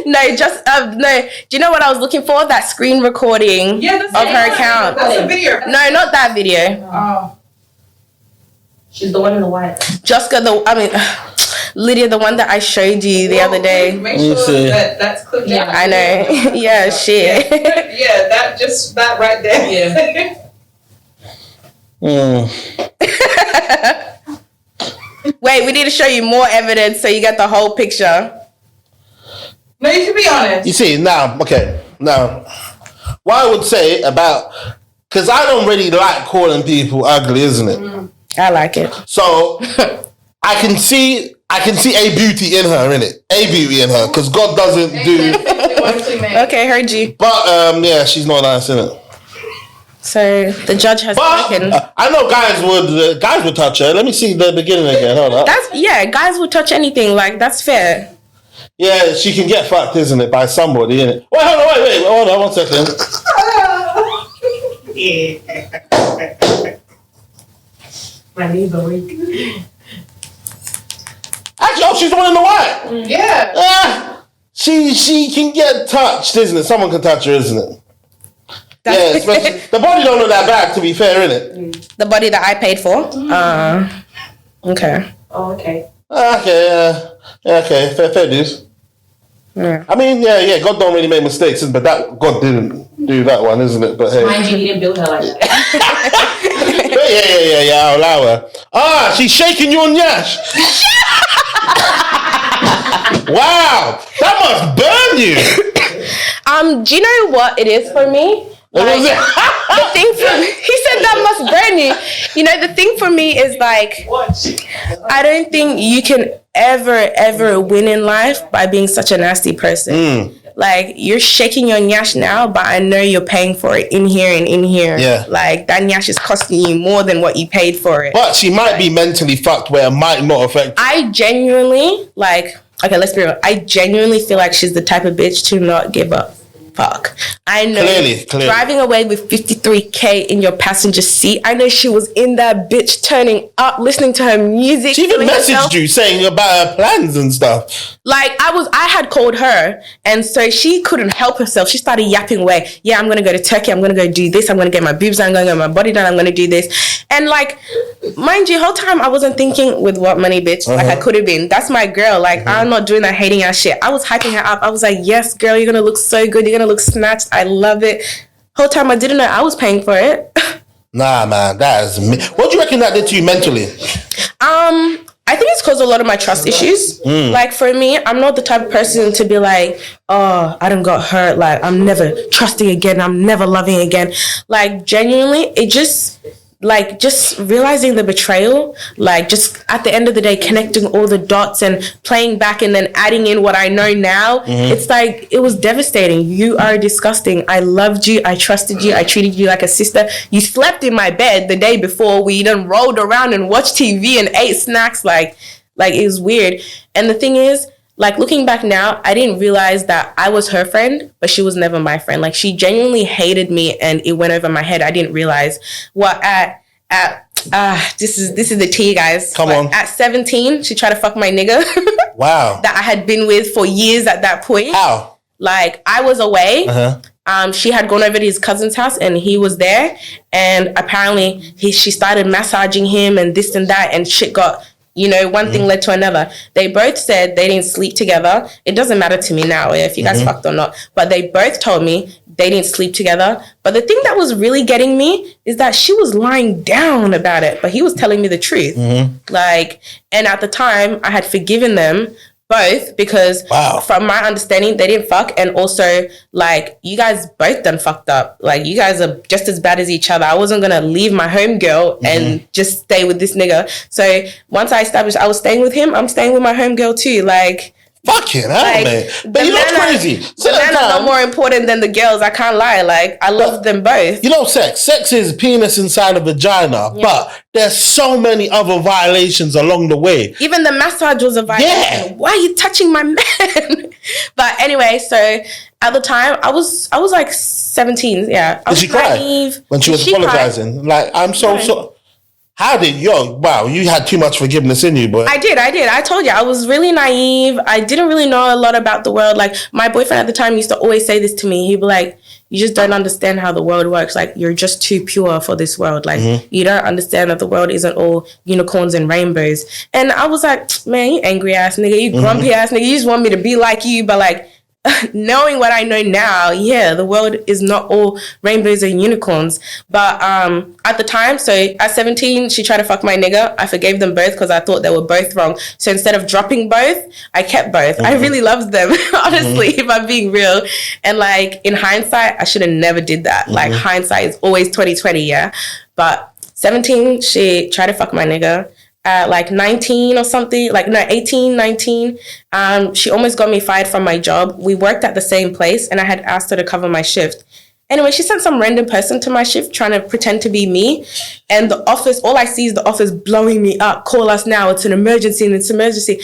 S3: No, just no. Do you know what I was looking for? That screen recording of her account.
S2: That's a video.
S3: No, not that video.
S2: Oh. She's the one in the white.
S3: Lydia, the one that I showed you the other day.
S2: Make sure that's clipped out.
S3: I know. Yeah, shit.
S2: Yeah, that right there.
S5: Mm.
S3: Wait, we need to show you more evidence so you get the whole picture.
S2: No, you can be honest.
S5: You see, now, what I would say about, because I don't really like calling people ugly, isn't it?
S3: I like it.
S5: So I can see a beauty in her, innit? A beauty in her, because God doesn't do.
S3: Okay, heard you.
S5: But yeah, she's not nice, innit?
S3: So the judge has spoken.
S5: I know guys would touch her. Let me see the beginning again. Hold on.
S3: Guys would touch anything. Like, that's fair.
S5: Yeah, she can get fucked, isn't it, by somebody, innit? Wait, hold on, 1 second.
S2: My knees are weak.
S5: Actually, she's the one in the white.
S2: Yeah.
S5: She can get touched, isn't it? Someone can touch her, isn't it? Yeah, especially the body don't look that bad, to be fair, innit?
S3: The body that I paid for. Okay.
S2: Oh, okay.
S5: Okay, fair dues.
S3: Yeah.
S5: I mean, yeah, God don't really make mistakes, but that God didn't do that one, isn't it? But hey.
S2: Mind you, he didn't build her like that.
S5: But yeah, I'll allow her. She's shaking your nyash. Wow, that must burn you.
S3: Do you know what it is for me? Like, the thing for me, he said that must burn you. You know, the thing for me is like, I don't think you can ever win in life by being such a nasty person. Like, you're shaking your nyash now, but I know you're paying for it in here and in here.
S5: Yeah.
S3: Like, that nyash is costing you more than what you paid for it.
S5: But she might be mentally fucked where it might not affect.
S3: I genuinely, okay, let's be real. I genuinely feel like she's the type of bitch to not give up. Fuck. I know.
S5: Clearly.
S3: Driving away with 53K in your passenger seat. I know she was in that bitch turning up, listening to her music.
S5: She even messaged you saying about her plans and stuff.
S3: Like, I had called her, and so she couldn't help herself. She started yapping away. Yeah, I'm going to go to Turkey. I'm going to go do this. I'm going to get my boobs done. I'm going to get my body done. I'm going to do this. And like, mind you, whole time I wasn't thinking with what money, bitch. Like, I could have been. That's my girl. Like, I'm not doing that hating ass shit. I was hyping her up. I was like, yes, girl, you're going to look so good. You're going to look snatched. I love it. Whole time I didn't know I was paying for it.
S5: Nah, man, that is what do you reckon that did to you mentally?
S3: I think it's caused a lot of my trust issues. Like, for me, I'm not the type of person to be like, oh, I done got hurt. Like, I'm never trusting again. I'm never loving again. Like, genuinely, it just realizing the betrayal, like, just at the end of the day, connecting all the dots and playing back and then adding in what I know now. It's like, it was devastating. You are disgusting. I loved you. I trusted you. I treated you like a sister. You slept in my bed the day before. We done rolled around and watched TV and ate snacks. Like it was weird. And the thing is, like, looking back now, I didn't realize that I was her friend, but she was never my friend. Like, she genuinely hated me, and it went over my head. I didn't realize what this is the tea, guys.
S5: Come on.
S3: At 17, she tried to fuck my nigga.
S5: Wow.
S3: That I had been with for years at that point.
S5: How?
S3: Like, I was away. She had gone over to his cousin's house, and he was there. And apparently, she started massaging him and this and that, and shit got... one thing led to another. They both said they didn't sleep together. It doesn't matter to me now if you guys fucked or not. But they both told me they didn't sleep together. But the thing that was really getting me is that she was lying down about it. But he was telling me the truth. Like, and at the time, I had forgiven them both because from my understanding, they didn't fuck. And also, like, you guys both done fucked up. Like, you guys are just as bad as each other. I wasn't going to leave my homegirl and just stay with this nigga. So once I established I was staying with him, I'm staying with my homegirl too. Like,
S5: fucking hell, man. But you know what's crazy?
S3: The men are not more important than the girls. I can't lie. Like, I love them both.
S5: You know, sex is penis inside a vagina, but there's so many other violations along the way.
S3: Even the massage was a violation.
S5: Yeah.
S3: Why are you touching my man? But anyway, so at the time, I was like 17. Yeah.
S5: Did she cry when she was apologizing? Like, I'm so. You had too much forgiveness in you, boy.
S3: I did. I told you, I was really naive. I didn't really know a lot about the world. Like, my boyfriend at the time used to always say this to me. He'd be like, you just don't understand how the world works. Like, you're just too pure for this world. Like, you don't understand that the world isn't all unicorns and rainbows. And I was like, man, you angry ass nigga, you grumpy ass nigga, you just want me to be like you. But like, knowing what I know now, yeah, the world is not all rainbows and unicorns. But at the time, so at 17, she tried to fuck my nigga. I forgave them both because I thought they were both wrong. So instead of dropping both, I kept both. I really loved them, honestly, if I'm being real. And like, in hindsight, I should have never did that. Like, hindsight is always 20/20, yeah. But 17, she tried to fuck my nigga. At like 19 or something, 18, 19, she almost got me fired from my job. We worked at the same place and I had asked her to cover my shift. Anyway, she sent some random person to my shift trying to pretend to be me. And the office, all I see is the office blowing me up. Call us now. It's an emergency.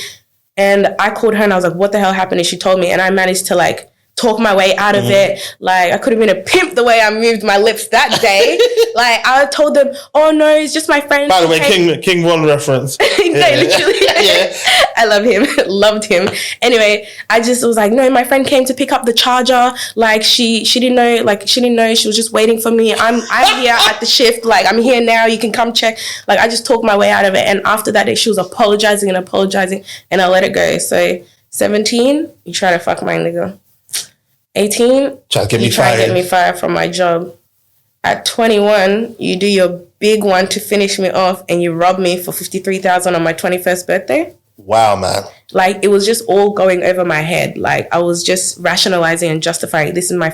S3: And I called her and I was like, what the hell happened? And she told me, and I managed to like talk my way out of it. Like, I could have been a pimp the way I moved my lips that day. Like, I told them, oh no, it's just my friend.
S5: By the way, King One reference.
S3: Literally.
S5: Yeah.
S3: I love him. Loved him. Anyway, I just was like, no, my friend came to pick up the charger. Like, she didn't know. She was just waiting for me. I'm here at the shift. Like, I'm here now. You can come check. Like, I just talked my way out of it. And after that day, she was apologizing, and I let it go. So 17, you try to fuck my nigga. 18,
S5: try to
S3: get me fired from my job. At 21, you do your big one to finish me off, and you rob me for $53,000 on my 21st birthday.
S5: Wow, man.
S3: Like, it was just all going over my head. Like, I was just rationalizing and justifying, this is my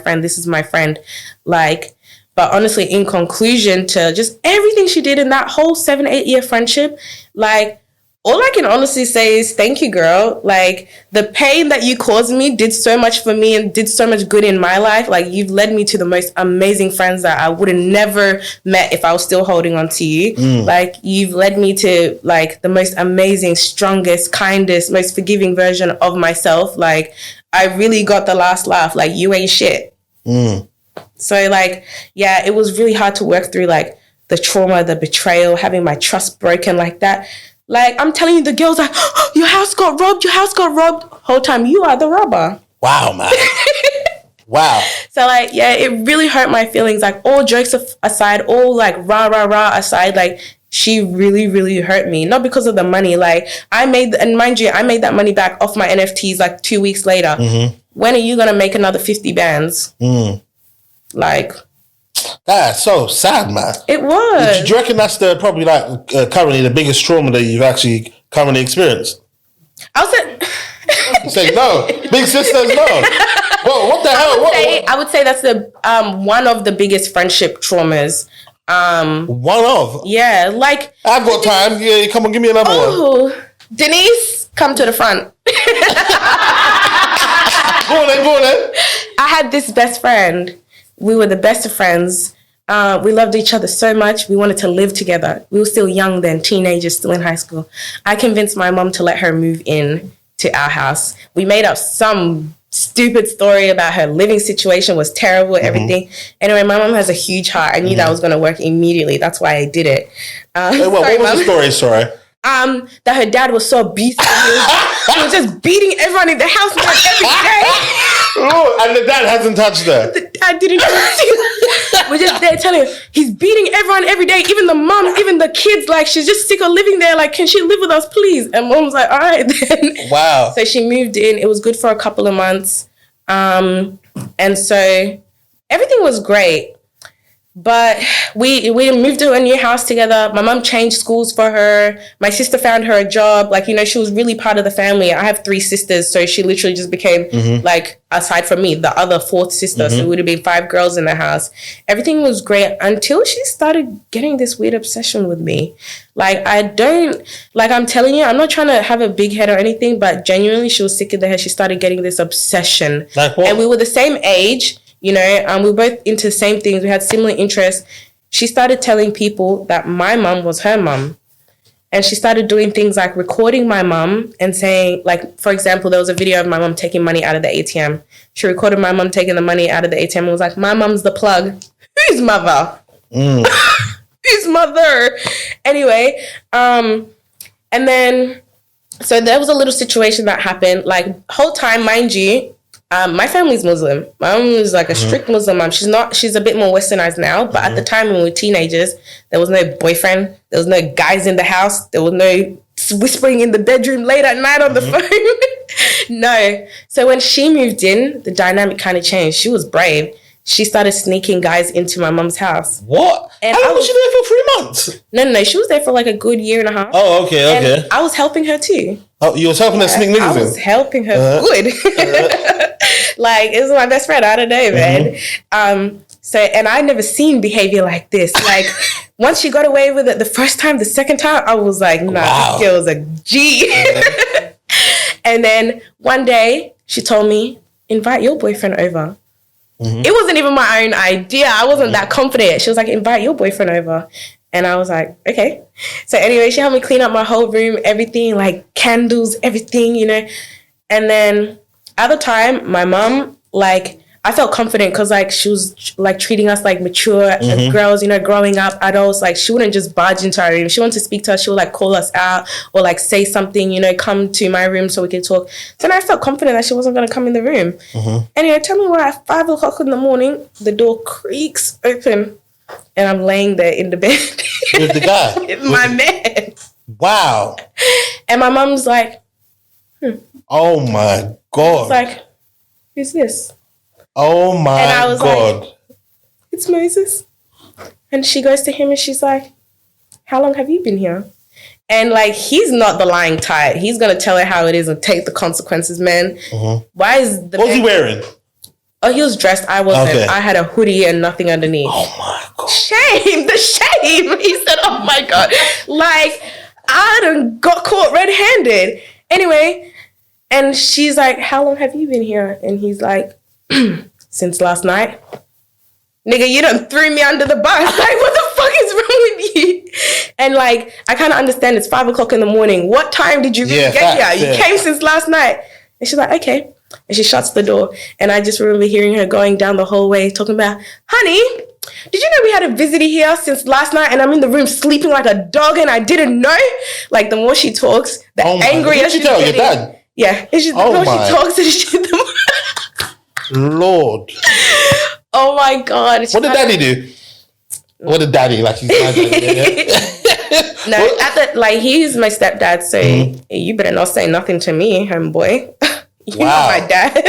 S3: friend. Like, but honestly, in conclusion to just everything she did in that whole 7-8 year friendship, like, all I can honestly say is thank you, girl. Like, the pain that you caused me did so much for me and did so much good in my life. Like, you've led me to the most amazing friends that I would have never met if I was still holding on to you. Like, you've led me to, like, the most amazing, strongest, kindest, most forgiving version of myself. Like, I really got the last laugh. Like, you ain't shit. So, like, yeah, it was really hard to work through, like, the trauma, the betrayal, having my trust broken like that. Like, I'm telling you, the girl's like, oh, your house got robbed. Whole time, you are the robber.
S5: Wow, man. Wow.
S3: So, like, yeah, it really hurt my feelings. Like, all jokes aside, all, like, rah aside, like, she really, really hurt me. Not because of the money. Like, and mind you, I made that money back off my NFTs, like, 2 weeks later. When are you going to make another 50 bands? Like...
S5: That's so sad, man.
S3: It was.
S5: Do you reckon that's probably currently the biggest trauma that you've actually currently experienced?
S3: I was
S5: say no, big sisters, no. Whoa, what the hell?
S3: I would say that's the one of the biggest friendship traumas.
S5: One of?
S3: Yeah, like
S5: I've got time. Yeah, come on, give me another one.
S3: Denise, come to the front.
S5: Go on then.
S3: I had this best friend. We were the best of friends. We loved each other so much. We wanted to live together. We were still young then, teenagers, still in high school. I convinced my mom to let her move in to our house. We made up some stupid story about her living situation was terrible, everything. Anyway, my mom has a huge heart. I knew that was going to work immediately. That's why I did it.
S5: What was the story? Sorry.
S3: That her dad was so abusive. He was just beating everyone in the house every day.
S5: Oh, and the dad hasn't touched her.
S3: The dad didn't. We're just there telling her he's beating everyone every day, even the mom, even the kids. Like, she's just sick of living there. Like, can she live with us, please? And mom was like, all right then.
S5: Wow.
S3: So she moved in. It was good for a couple of months, and so everything was great. But we moved to a new house together. My mom changed schools for her. My sister found her a job. Like, she was really part of the family. I have 3 sisters, so she literally just became, like, aside from me, the other 4th sister. So it would have been 5 girls in the house. Everything was great until she started getting this weird obsession with me. Like, I'm telling you, I'm not trying to have a big head or anything, but genuinely, she was sick in the head. She started getting this obsession.
S5: Like what?
S3: And we were the same age. We were both into the same things. We had similar interests. She started telling people that my mum was her mum. And she started doing things like recording my mum and saying, like, for example, there was a video of my mum taking money out of the ATM. She recorded my mum taking the money out of the ATM and was like, my mum's the plug. Whose mother? Whose his mother. Anyway, and then, so there was a little situation that happened. Like, whole time, mind you, my family's Muslim. My mom is like a strict Muslim mom. She's a bit more westernized now, but at the time when we were teenagers, there was no boyfriend, there was no guys in the house, there was no whispering in the bedroom late at night on the phone. No. So when she moved in, the dynamic kind of changed. She was brave. She started sneaking guys into my mum's house.
S5: What?
S3: And
S5: How long was she there for? 3 months?
S3: No. She was there for like a good year and a half.
S5: Oh, okay.
S3: And I was helping her too.
S5: Oh, you was helping her sneak niggas
S3: I was
S5: in?
S3: helping her good. Like, it was my best friend. I don't know, man. So, and I'd never seen behavior like this. Like, once she got away with it the first time, the second time, I was like, nah, this girl's a G. And then one day, she told me, invite your boyfriend over. It wasn't even my own idea. I wasn't that confident. She was like, invite your boyfriend over. And I was like, okay. So anyway, she helped me clean up my whole room, everything, like candles, everything, you know. And then at the time, my mom, like, I felt confident because, like, she was, like, treating us like mature girls, you know, growing up, adults. Like, she wouldn't just barge into our room. She wanted to speak to us. She would, like, call us out or, like, say something, you know, come to my room so we could talk. So then I felt confident that she wasn't going to come in the room. Anyway, tell me why at 5 o'clock in the morning, the door creaks open and I'm laying there in the bed.
S5: With the guy?
S3: With my man.
S5: Wow.
S3: And my mum's like,
S5: Oh, my God.
S3: It's like, who's this?
S5: Oh, my
S3: And I was
S5: God.
S3: like, it's Moses. And she goes to him and she's like, how long have you been here? And, like, he's not the lying type. He's going to tell her how it is and take the consequences, man. Why is the
S5: What was he wearing?
S3: Oh, he was dressed. I wasn't.
S5: Okay.
S3: I had a hoodie and nothing underneath.
S5: Oh, my God.
S3: Shame. The shame. He said, oh, my God. Like, I done got caught red-handed. Anyway, and she's like, how long have you been here? And he's like, since last night. Nigga, you done threw me under the bus. Like, what the fuck is wrong with you? And, like, I kind of understand it's 5 o'clock in the morning. What time did you really get here? You came since last night. And she's like, okay. And she shuts the door. And I just remember hearing her going down the hallway talking about, honey, did you know we had a visitor here since last night and I'm in the room sleeping like a dog and I didn't know? Like, the more she talks, the angrier she's getting.
S5: Did she tell your dad?
S3: Yeah. It's just, the more she talks, the more...
S5: Lord.
S3: Oh, my God.
S5: What did daddy do? What did daddy, like, he's my daddy?
S3: No, he's my stepdad, so you better not say nothing to me, homeboy. You're not my dad.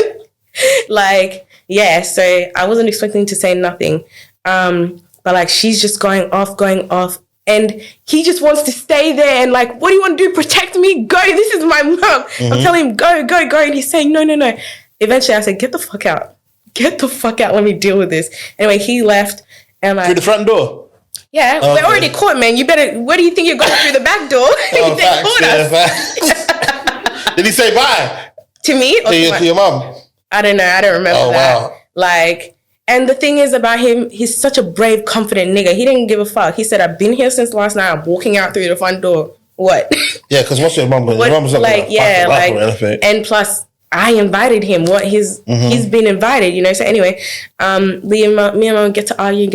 S3: Like, yeah, so I wasn't expecting to say nothing. But, like, she's just going off. And he just wants to stay there and, like, what do you want to do? Protect me? Go. This is my mom. I'm telling him, go. And he's saying, no. Eventually, I said, get the fuck out. Get the fuck out. Let me deal with this. Anyway, he left. And, like,
S5: through the front door?
S3: Yeah. Okay. We're already caught, man. You better... Where do you think you're going through the back door? They caught us.
S5: Did he say bye?
S3: To me? Or
S5: to your mom?
S3: I don't know. I don't remember that.
S5: Wow.
S3: Like... And the thing is about him, he's such a brave, confident nigga. He didn't give a fuck. He said, I've been here since last night. I'm walking out through the front door. What? Yeah,
S5: because what's your mom? Your mom's not
S3: like, yeah, like, or anything. And plus, I invited him. He's been invited, you know? So anyway, me and mom get to arguing,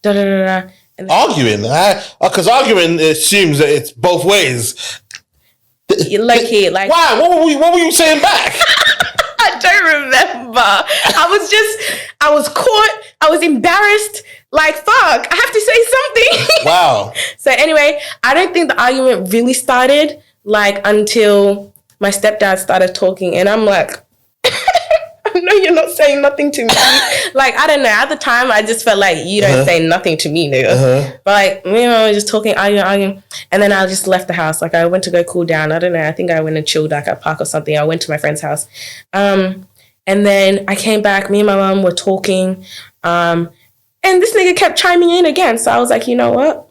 S3: da-da-da-da.
S5: Arguing? Because arguing assumes that it's both ways.
S3: Like...
S5: Why? What were you saying back?
S3: I don't remember. I was caught. I was embarrassed. Like, fuck, I have to say something.
S5: Wow.
S3: So anyway, I don't think the argument really started, like, until my stepdad started talking. And I'm like, I know you're not saying nothing to me. Like, I don't know. At the time, I just felt like you don't say nothing to me, nigga. But, like, me and mom were just talking, arguing. And then I just left the house. Like, I went to go cool down. I don't know. I think I went and chilled like at a park or something. I went to my friend's house. And then I came back. Me and my mom were talking. And this nigga kept chiming in again. So I was like, you know what?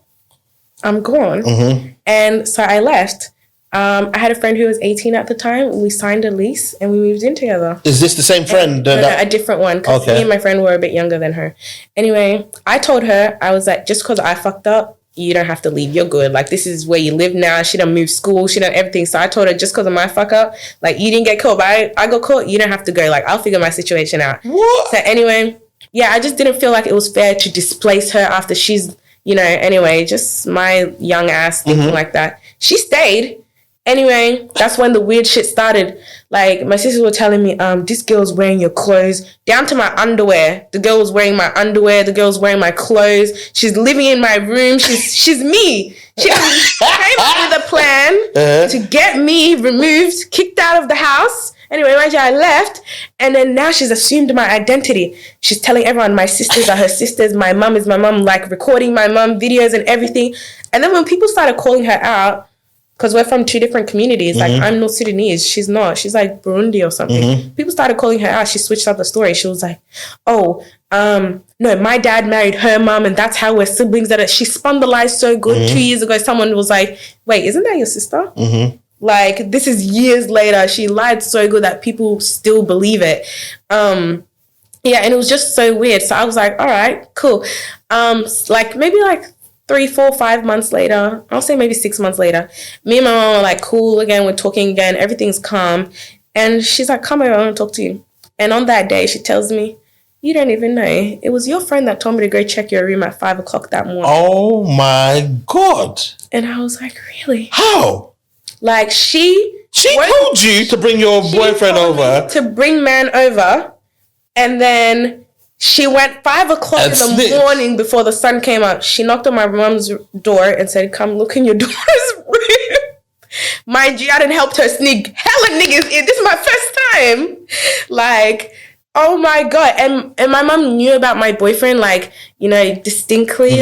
S3: I'm gone. And so I left. I had a friend who was 18 at the time. We signed a lease and we moved in together.
S5: Is this the same friend?
S3: No, a different one. Because me and my friend were a bit younger than her. Anyway, I told her, I was like, just because I fucked up, you don't have to leave. You're good. Like, this is where you live now. She done moved school. She done everything. So I told her, just because of my fuck up, like, you didn't get caught, but I got caught. You don't have to go. Like, I'll figure my situation out.
S5: What?
S3: So anyway, yeah, I just didn't feel like it was fair to displace her after she's, anyway, just my young ass thinking like that. She stayed. Anyway, that's when the weird shit started. Like, my sisters were telling me, this girl's wearing your clothes, down to my underwear. The girl was wearing my underwear. The girl's wearing my clothes. She's living in my room. She's me. She came up with a plan to get me removed, kicked out of the house. Anyway, mind you, I left, and then now she's assumed my identity. She's telling everyone my sisters are her sisters, my mum is my mum, like recording my mum videos and everything. And then when people started calling her out, because we're from two different communities, like I'm North Sudanese, she's not. She's like Burundi or something. People started calling her out. She switched up the story. She was like, no, my dad married her mum and that's how we're siblings. She spun the lie so good. 2 years ago, someone was like, wait, isn't that your sister? Like, this is years later. She lied so good that people still believe it. And it was just so weird. So I was like, all right, cool. Maybe 3, 4, 5 months later, I'll say maybe 6 months later, me and my mom were like cool again, we're talking again, everything's calm. And she's like, come over, I want to talk to you. And on that day, she tells me, you don't even know. It was your friend that told me to go check your room at 5 o'clock that morning.
S5: Oh my God.
S3: And I was like, really?
S5: How?
S3: Like, she
S5: told you to bring your boyfriend over.
S3: To bring man over. And then she went 5 o'clock in the morning before the sun came up. She knocked on my mom's door and said, come look in your daughter's room. Mind you, I didn't help her sneak hella niggas in. This is my first time. Like, oh my God. And my mom knew about my boyfriend, distinctly,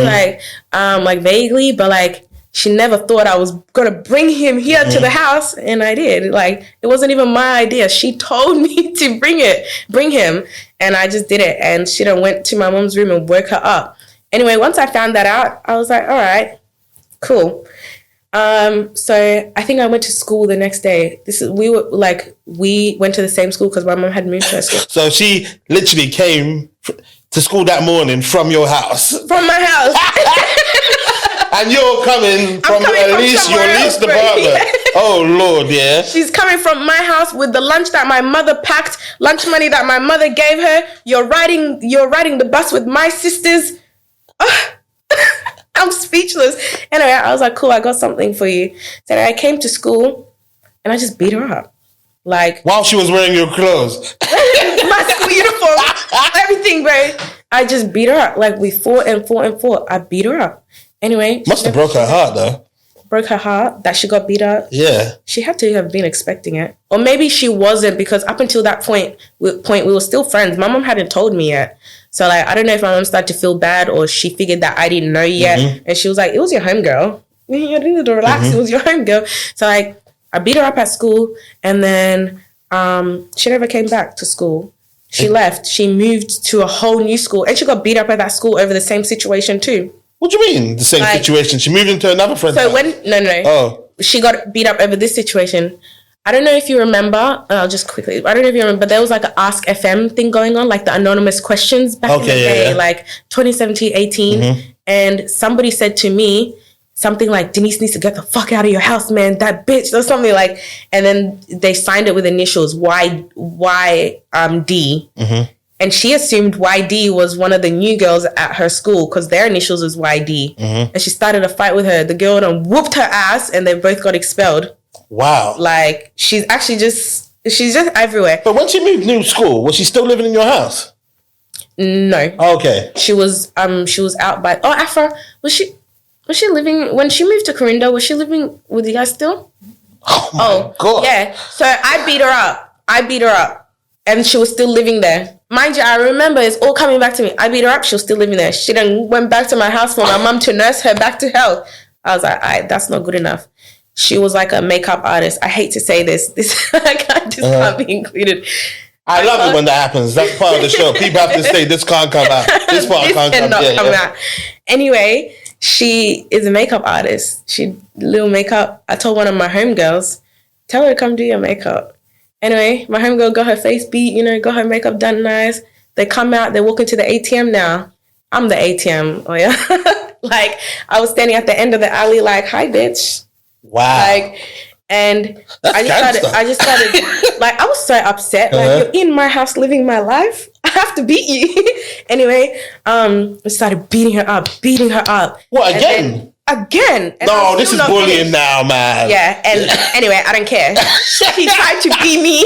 S3: vaguely, but she never thought I was going to bring him here to the house. And I did. Like, it wasn't even my idea. She told me to bring him. And I just did it. And she done went to my mom's room and woke her up. Anyway, once I found that out, I was like, all right, cool. So I think I went to school the next day. We went to the same school because my mom had moved to her school.
S5: So she literally came to school that morning from your house.
S3: From my house.
S5: And you're coming from your least apartment.
S3: Yeah.
S5: Oh Lord, yeah.
S3: She's coming from my house with the lunch that my mother packed, lunch money that my mother gave her. You're riding the bus with my sisters. I'm speechless. Anyway, I was like, cool, I got something for you. So I came to school and I just beat her up. Like,
S5: while she was wearing your clothes.
S3: My school uniform, everything, bro. I just beat her up. Like, we fought and fought and fought. I beat her up. Anyway.
S5: Must have broke her heart, though.
S3: Broke her heart that she got beat up.
S5: Yeah.
S3: She had to have been expecting it. Or maybe she wasn't, because up until that point, we were still friends. My mom hadn't told me yet. So, I don't know if my mom started to feel bad or she figured that I didn't know yet. And she was like, it was your homegirl. You needed to relax. It was your homegirl. So, I beat her up at school, and then she never came back to school. She left. She moved to a whole new school, and she got beat up at that school over the same situation too.
S5: What do you mean, the same situation? She moved into another friend's house?
S3: No. Oh. She got beat up over this situation. I don't know if you remember, just quickly, I don't know if you remember, but there was an Ask FM thing going on, the anonymous questions back in the day, 2017, 18. And somebody said to me something like, Denise needs to get the fuck out of your house, man, that bitch, or something and then they signed it with initials, YD. And she assumed YD was one of the new girls at her school because their initials is YD. And she started a fight with her. The girl done whooped her ass and they both got expelled. Wow. She's actually she's just everywhere.
S5: But when she moved new school, was she still living in your house?
S3: No.
S5: Okay.
S3: She was out by Afra. Was she living when she moved to Corinda, was she living with you guys still?
S5: Oh my God.
S3: Yeah. So I beat her up. And she was still living there. Mind you, I remember it's all coming back to me. I beat her up, she was still living there. She then went back to my house for my mom to nurse her back to health. I was like, that's not good enough. She was a makeup artist. I hate to say this. This can't be included.
S5: I love it when that happens. That's part of the show. People have to say, this can't come out. This part can't come out.
S3: Anyway, she is a makeup artist. She little makeup. I told one of my homegirls, tell her to come do your makeup. Anyway, my homegirl got her face beat, got her makeup done nice. They come out, they walk into the ATM now. I'm the ATM. Oh, yeah. I was standing at the end of the alley hi, bitch.
S5: Wow.
S3: And I just started, I was so upset. You're in my house living my life. have to beat you. Anyway, we started beating her up.
S5: What, again?
S3: Again. And
S5: No, this is bullying now, man.
S3: Yeah, and anyway, I don't care. She tried to beat me.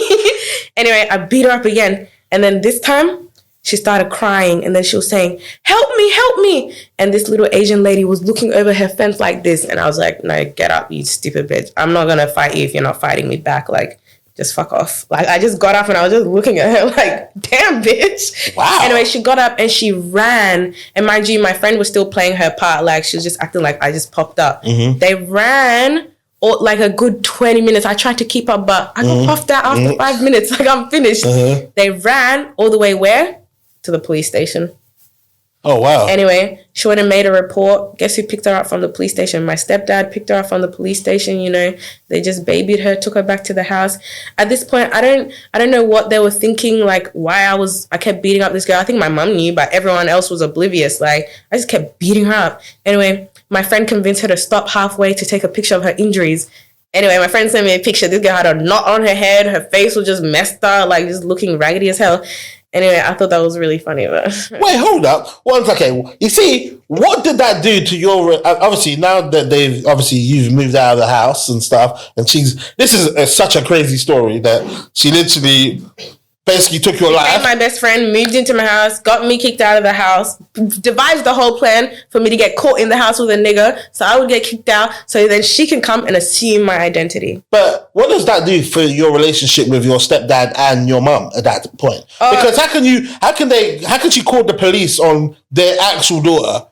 S3: Anyway, I beat her up again. And then this time, she started crying. And then she was saying, help me. And this little Asian lady was looking over her fence like this. And I was like, no, get up, you stupid bitch. I'm not going to fight you if you're not fighting me back. Like, just fuck off. Like, I just got up and I was just looking at her like, damn, bitch.
S5: Wow.
S3: Anyway, she got up and she ran. And mind you, my friend was still playing her part. Like, she was just acting like I just popped up.
S5: Mm-hmm.
S3: They ran like a good 20 minutes. I tried to keep up, but I got puffed out after 5 minutes. Like, I'm finished. They ran all the way where? To the police station.
S5: Oh, wow.
S3: Anyway, she went and made a report. Guess who picked her up from the police station? My stepdad picked her up from the police station. You know, they just babied her, took her back to the house. At this point, I don't know what they were thinking, like why I kept beating up this girl. I think my mum knew, but everyone else was oblivious. Like, I just kept beating her up. Anyway, my friend convinced her to stop halfway to take a picture of her injuries. Anyway, my friend sent me a picture. This girl had a knot on her head. Her face was just messed up, like just looking raggedy as hell. Anyway, I thought that was really funny. But
S5: wait, hold up. Okay, you see, what did that do to your... Obviously, now that you've moved out of the house and stuff, and this is such a crazy story that she literally basically took your life.
S3: My best friend moved into my house, got me kicked out of the house, devised the whole plan for me to get caught in the house with a nigger, so I would get kicked out, so then she can come and assume my identity.
S5: But what does that do for your relationship with your stepdad and your mum at that point? Because how can she call the police on their actual daughter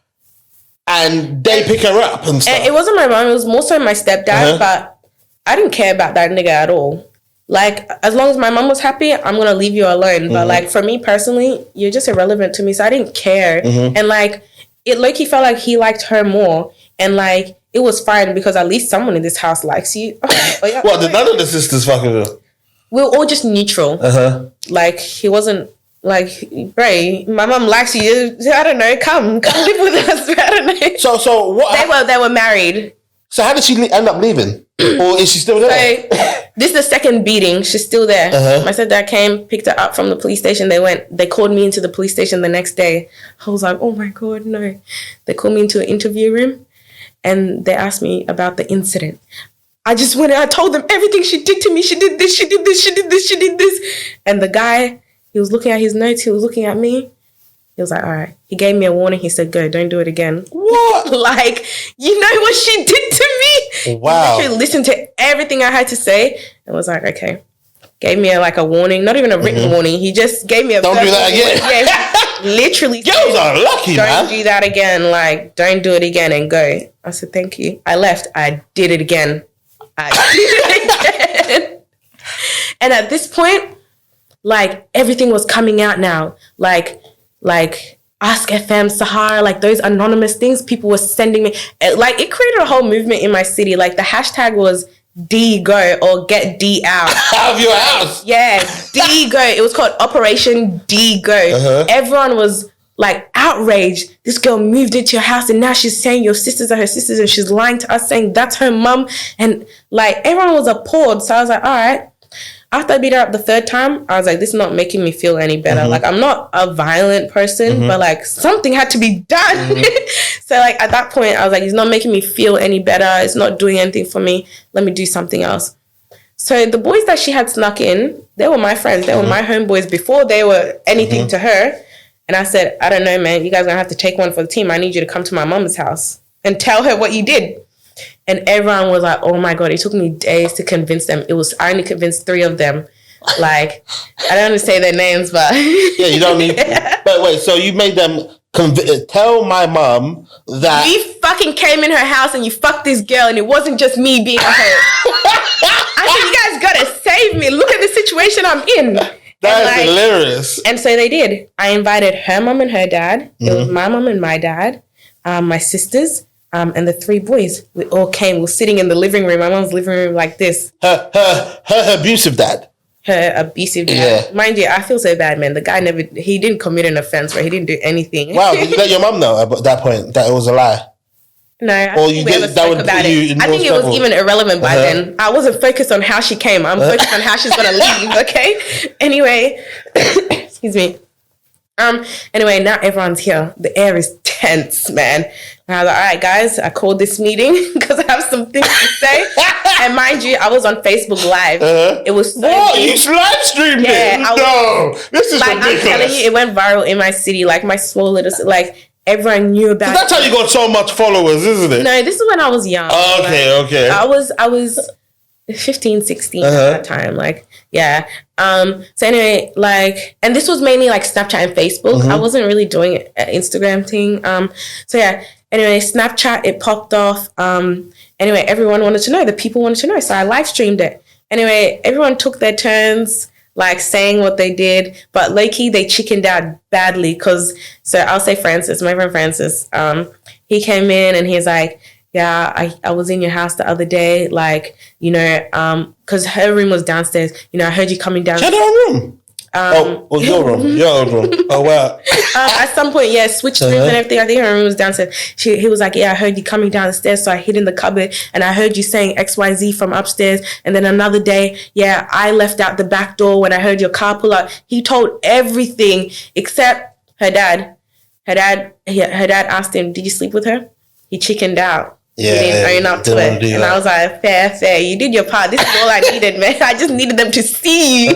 S5: and they pick her up and stuff?
S3: It wasn't my mum, it was more so my stepdad, but I didn't care about that nigga at all. Like, as long as my mum was happy, I'm going to leave you alone. But, like, for me personally, you're just irrelevant to me. So I didn't care. And, like, it low-key felt like he liked her more. And, like, it was fine because at least someone in this house likes you.
S5: What, did none of the sisters fucking her?
S3: We were all just neutral. Like, he wasn't, like, bro, my mum likes you. I don't know. Come live with us. I don't know.
S5: So what?
S3: They were married.
S5: So how did she end up leaving? Or is she still there?
S3: So, this is the second beating. She's still there. My stepdad came, picked her up from the police station. They called me into the police station the next day. I was like, oh my God, no. They called me into an interview room and they asked me about the incident. I just went and I told them everything she did to me. She did this, she did this, she did this, she did this. And the guy, he was looking at his notes. He was looking at me. He was like, all right. He gave me a warning. He said, go, don't do it again.
S5: What?
S3: Like, you know what she did to me?
S5: Wow.
S3: He literally listened to everything I had to say and was like, okay. Gave me a warning, not even a written warning. He just gave me a...
S5: Don't do that again.
S3: Yeah, literally.
S5: Girls are lucky, man.
S3: Don't do that again. Like, don't do it again and go. I said, thank you. I left. I did it again. And at this point, like, everything was coming out now. Like Ask FM, Sahara, like those anonymous things people were sending me. Like, it created a whole movement in my city. Like, the hashtag was D go or get D out.
S5: Out of your house.
S3: Yeah, D go. It was called Operation D go. Everyone was like outraged. This girl moved into your house and now she's saying your sisters are her sisters and she's lying to us saying that's her mum. And like, everyone was appalled. So I was like, all right. After I beat her up the third time, I was like, this is not making me feel any better. Like, I'm not a violent person, but like, something had to be done. So like, at that point, I was like, it's not making me feel any better. It's not doing anything for me. Let me do something else. So the boys that she had snuck in, they were my friends. They were my homeboys before they were anything to her. And I said, I don't know, man. You guys are going to have to take one for the team. I need you to come to my mum's house and tell her what you did. And everyone was like, oh my God, it took me days to convince them. I only convinced 3 of them. Like, I don't want to say their names, but...
S5: Yeah, you don't need... But wait, so you made them tell my mum that...
S3: You fucking came in her house and you fucked this girl and it wasn't just me being hurt. I said, you guys gotta save me. Look at the situation I'm in.
S5: That is hilarious.
S3: And so they did. I invited her mum and her dad. It was my mum and my dad, my sisters, and the 3 boys. We all came. We were sitting in the living room. My mum's living room like this.
S5: Her abusive dad.
S3: Her abusive dad. Yeah. Mind you, I feel so bad, man. The guy he didn't commit an offense, right? He didn't do anything.
S5: Wow, did you let your mum know at that point that it was a lie?
S3: No, I think it was even irrelevant by then. I wasn't focused on how she came. I'm focused on how she's going to leave, okay? Anyway, excuse me. Anyway, now everyone's here. The air is tense, man. And I was like, all right, guys, I called this meeting because I have some things to say. And mind you, I was on Facebook Live. It was so
S5: what? You live streamed it? No, this is
S3: like,
S5: ridiculous.
S3: I'm telling you, it went viral in my city. Like my small little, like everyone knew about.
S5: That's how you got so much followers, isn't it?
S3: No, this is when I was young.
S5: Okay.
S3: I was 15, 16 at that time. Like, yeah. So anyway, like, and this was mainly like Snapchat and Facebook. I wasn't really doing an Instagram thing. So yeah. Anyway, Snapchat, it popped off. Anyway, everyone wanted to know. The people wanted to know. So I live streamed it. Anyway, everyone took their turns, like saying what they did. But low-key, they chickened out badly. So I'll say Francis, my friend Francis. He came in and he's like, yeah, I was in your house the other day. Like, you know, because her room was downstairs. You know, I heard you coming down.
S5: She had her own room. Your room. Your own room. Oh, wow.
S3: At some point, yeah, switched rooms and everything. I think her room was downstairs. He was like, yeah, I heard you coming down the stairs, so I hid in the cupboard, and I heard you saying XYZ from upstairs. And then another day, yeah, I left out the back door when I heard your car pull up. He told everything except her dad. Her dad asked him, did you sleep with her? He chickened out.
S5: Yeah,
S3: he didn't own up to it. And I was like, fair. You did your part. This is all I needed, man. I just needed them to see you.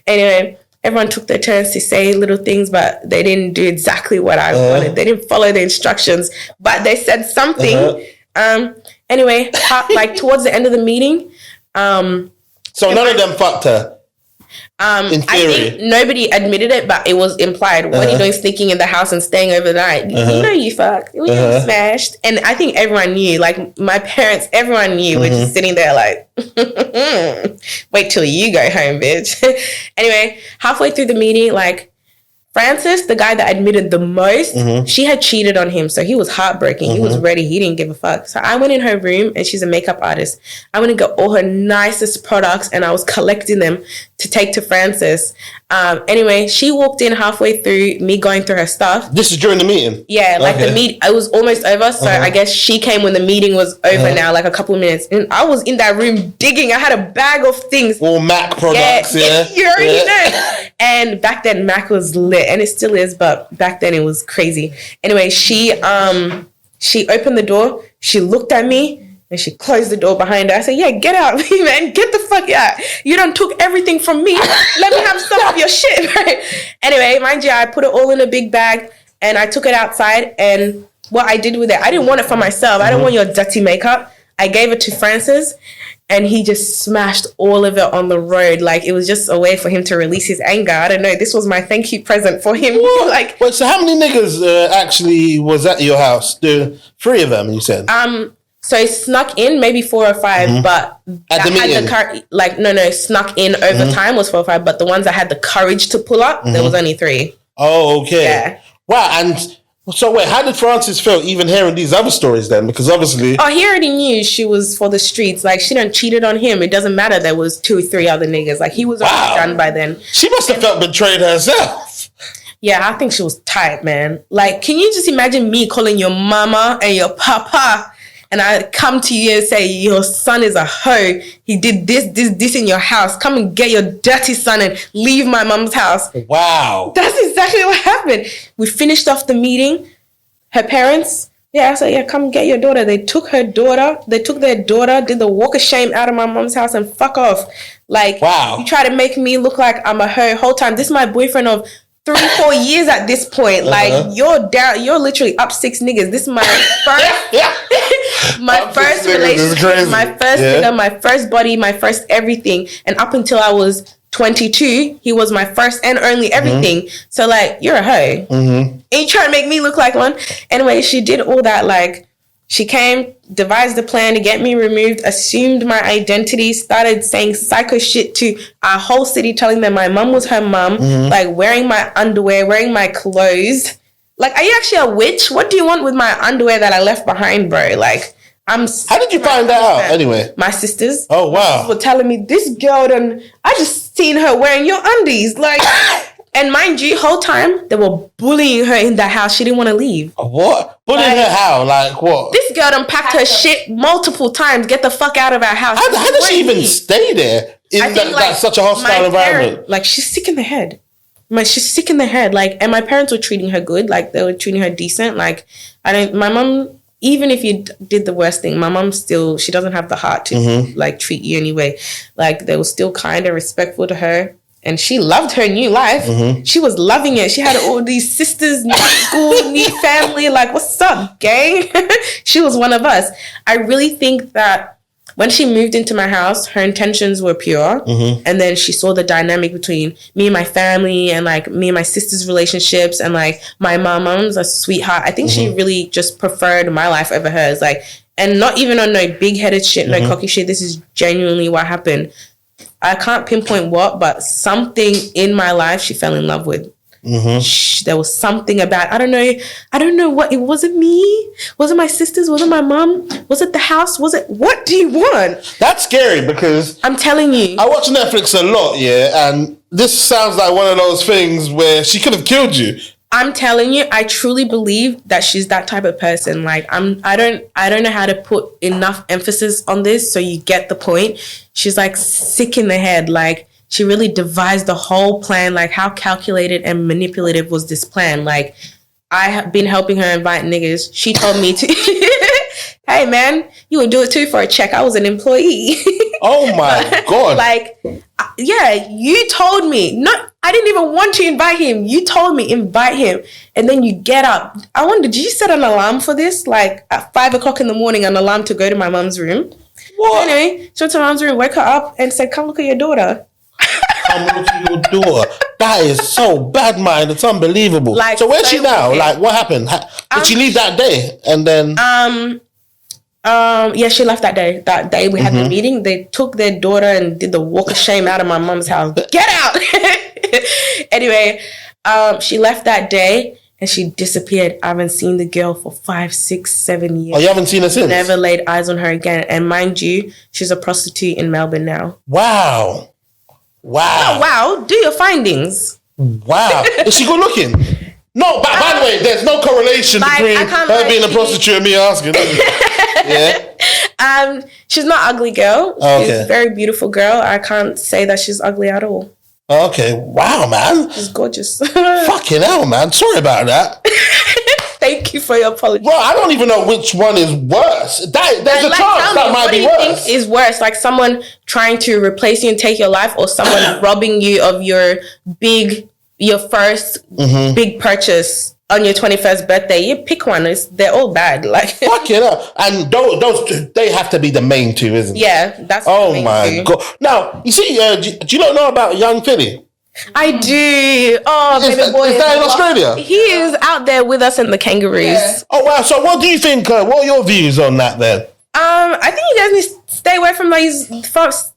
S3: Anyway, everyone took their turns to say little things, but they didn't do exactly what I wanted. They didn't follow the instructions, but they said something. Anyway, like towards the end of the meeting.
S5: So none of them fucked her? In theory.
S3: I think nobody admitted it, but it was implied. What are you doing sneaking in the house and staying overnight? You know you fucked. We smashed. And I think everyone knew. Like my parents, everyone knew. We're just sitting there like, wait till you go home, bitch. Anyway, halfway through the meeting, like Francis, the guy that admitted the most, she had cheated on him. So he was heartbroken. He was ready. He didn't give a fuck. So I went in her room, and she's a makeup artist. I went and got all her nicest products, and I was collecting them to take to Francis. Anyway, she walked in halfway through me going through her stuff.
S5: This is during the meeting?
S3: Yeah, like the meet, it was almost over. So I guess she came when the meeting was over now, like a couple of minutes. And I was in that room digging. I had a bag of things.
S5: All MAC products,
S3: You already know. And back then, MAC was lit. And it still is, but back then it was crazy. Anyway, she opened the door. She looked at me. And she closed the door behind her. I said, yeah, get out, man. Get the fuck out. You done took everything from me. Let me have some of your shit, right? Anyway, mind you, I put it all in a big bag and I took it outside. And what I did with it, I didn't want it for myself. I didn't want your dirty makeup. I gave it to Francis and he just smashed all of it on the road. Like, it was just a way for him to release his anger. I don't know. This was my thank you present for him. Like,
S5: wait, so how many niggas actually was at your house? 3 of them, you said?
S3: So it snuck in maybe 4 or 5, but
S5: at the meeting?
S3: Snuck in over time was 4 or 5, but the ones that had the courage to pull up, there was only 3.
S5: Oh, okay.
S3: Yeah.
S5: Wow, and so wait, how did Francis feel even hearing these other stories then? Because obviously...
S3: Oh, he already knew she was for the streets. Like, she done cheated on him. It doesn't matter there was 2 or 3 other niggas. Like, he was already done by then.
S5: She must have felt betrayed herself.
S3: Yeah, I think she was tight, man. Like, can you just imagine me calling your mama and your papa... And I come to you and say, your son is a hoe. He did this in your house. Come and get your dirty son and leave my mom's house.
S5: Wow.
S3: That's exactly what happened. We finished off the meeting. Her parents, I said, yeah, come get your daughter. They took their daughter, did the walk of shame out of my mom's house and fuck off. Like,
S5: wow.
S3: You try to make me look like I'm a hoe whole time. This is my boyfriend of 3-4 years at this point. Like, you're literally up 6 niggas. This is my first my first relationship, my first nigga, my first body, my first everything. And up until I was 22, he was my first and only everything. So like, you're a hoe. And you trying to make me look like one. Anyway, she did all that. Like, she came, devised a plan to get me removed, assumed my identity, started saying psycho shit to our whole city, telling them my mum was her mum, like wearing my underwear, wearing my clothes. Like, are you actually a witch? What do you want with my underwear that I left behind, bro? Like,
S5: how did you find that out anyway?
S3: My sisters.
S5: Oh, wow.
S3: Were telling me, this girl done, I just seen her wearing your undies. Like, and mind you, whole time, they were bullying her in the house. She didn't want to leave.
S5: What? Bullying her how? Like, what?
S3: This girl done packed her shit multiple times. Get the fuck out of our house.
S5: How does she even stay there in that's such a hostile environment?
S3: Like, she's sick in the head. she's sick in the head. Like, and my parents were treating her good. Like, they were treating her decent. Like, my mom, even if you did the worst thing, my mom still, she doesn't have the heart to like treat you anyway. Like, they were still kind and respectful to her. And she loved her new life. She was loving it. She had all these sisters, new school, new family. Like, what's up, gang? She was one of us. I really think that when she moved into my house, her intentions were pure. And then she saw the dynamic between me and my family and like me and my sister's relationships. And like my mom's a sweetheart. I think she really just preferred my life over hers. Like, and not even on no big-headed shit, no cocky shit. This is genuinely what happened. I can't pinpoint what, but something in my life she fell in love with. There was something about, I don't know what, it wasn't me, was it my sisters, was it my mom, was it the house, was it, what do you want?
S5: That's scary because
S3: I'm telling you,
S5: I watch Netflix a lot, and this sounds like one of those things where she could have killed you.
S3: I'm telling you, I truly believe that she's that type of person. Like, I don't know how to put enough emphasis on this so you get the point. She's like sick in the head. Like, she really devised the whole plan. Like, how calculated and manipulative was this plan? Like, I have been helping her invite niggas. She told me to, hey man, you would do it too for a check. I was an employee.
S5: Oh my God.
S3: Like, yeah, you told me. I didn't even want to invite him. You told me invite him. And then you get up. I wonder, did you set an alarm for this? Like at 5 o'clock in the morning, an alarm to go to my mum's room.
S5: What?
S3: Anyway, she went to my mum's room, woke her up and said, come look at your daughter.
S5: Come look at your daughter. That is so bad, man. It's unbelievable.
S3: Like,
S5: so where's she now?
S3: wicked.
S5: Like, what happened? Did she leave that day? And then...
S3: yeah, she left that day. That day we had the meeting. They took their daughter and did the walk of shame out of my mum's house. Get out! Anyway, she left that day and she disappeared. I haven't seen the girl for 5, 6, 7 years.
S5: Oh, you haven't seen her since?
S3: Never laid eyes on her again. And mind you, she's a prostitute in Melbourne now.
S5: Wow.
S3: Oh, wow. Do your findings.
S5: Wow. Is she good looking? No, by the way, there's no correlation
S3: like,
S5: between her being a prostitute and me asking. Yeah.
S3: She's not ugly girl.
S5: Okay.
S3: She's a very beautiful girl. I can't say that she's ugly at all.
S5: Okay. Wow, man.
S3: She's gorgeous.
S5: Fucking hell, man. Sorry about that.
S3: Thank you for your apology.
S5: Well, I don't even know which one is worse. There's a chance that might be worse.
S3: What do you think is worse? Like someone trying to replace you and take your life, or someone robbing you of your first big purchase on your 21st birthday? You pick one. They're all bad. Like,
S5: fuck it up. And those they have to be the main two, isn't it?
S3: Yeah, that's.
S5: Oh
S3: the main
S5: my
S3: two.
S5: God! Now you see, do you not know about Young Philly?
S3: I do. Oh, baby boy,
S5: is that in Australia?
S3: He is out there with us in the kangaroos.
S2: Yeah.
S5: Oh wow! So what do you think? What are your views on that then?
S3: I think you guys need to stay away from these folks.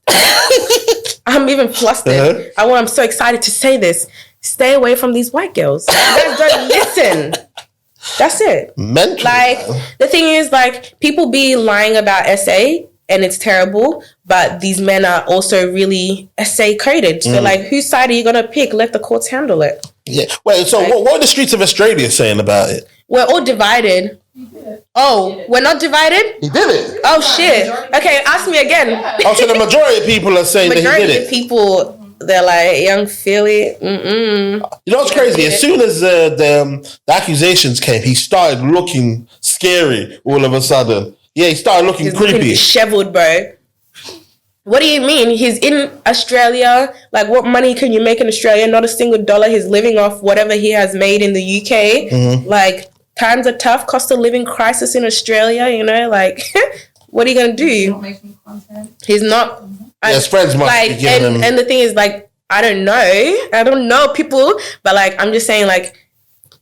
S3: I'm even flustered. I'm so excited to say this. Stay away from these white girls. You guys don't listen. That's it.
S5: Mental.
S3: Like, the thing is, like, people be lying about SA and it's terrible, but these men are also really SA coded. So, like, whose side are you going to pick? Let the courts handle it.
S5: Yeah. Wait, so what are the streets of Australia saying about it?
S3: We're all divided. Oh, we're not divided?
S5: He did it.
S3: Oh, shit. Okay, ask me again.
S5: Oh, so the majority of people are saying that he did
S3: Majority
S5: it.
S3: of people, they're like, Young Philly,
S5: You know what's crazy? As soon as the accusations came, he started looking scary all of a sudden. Yeah, he started looking
S3: He's
S5: creepy.
S3: looking disheveled, bro. What do you mean? He's in Australia. Like, what money can you make in Australia? Not a single dollar. He's living off whatever he has made in the UK. Like, times are tough. Cost of living crisis in Australia, you know? Like, what are you going to do?
S2: Not making content.
S3: He's not...
S5: Yeah, his friends must be giving him...
S3: And the thing is, like, I don't know people, but, like, I'm just saying, like,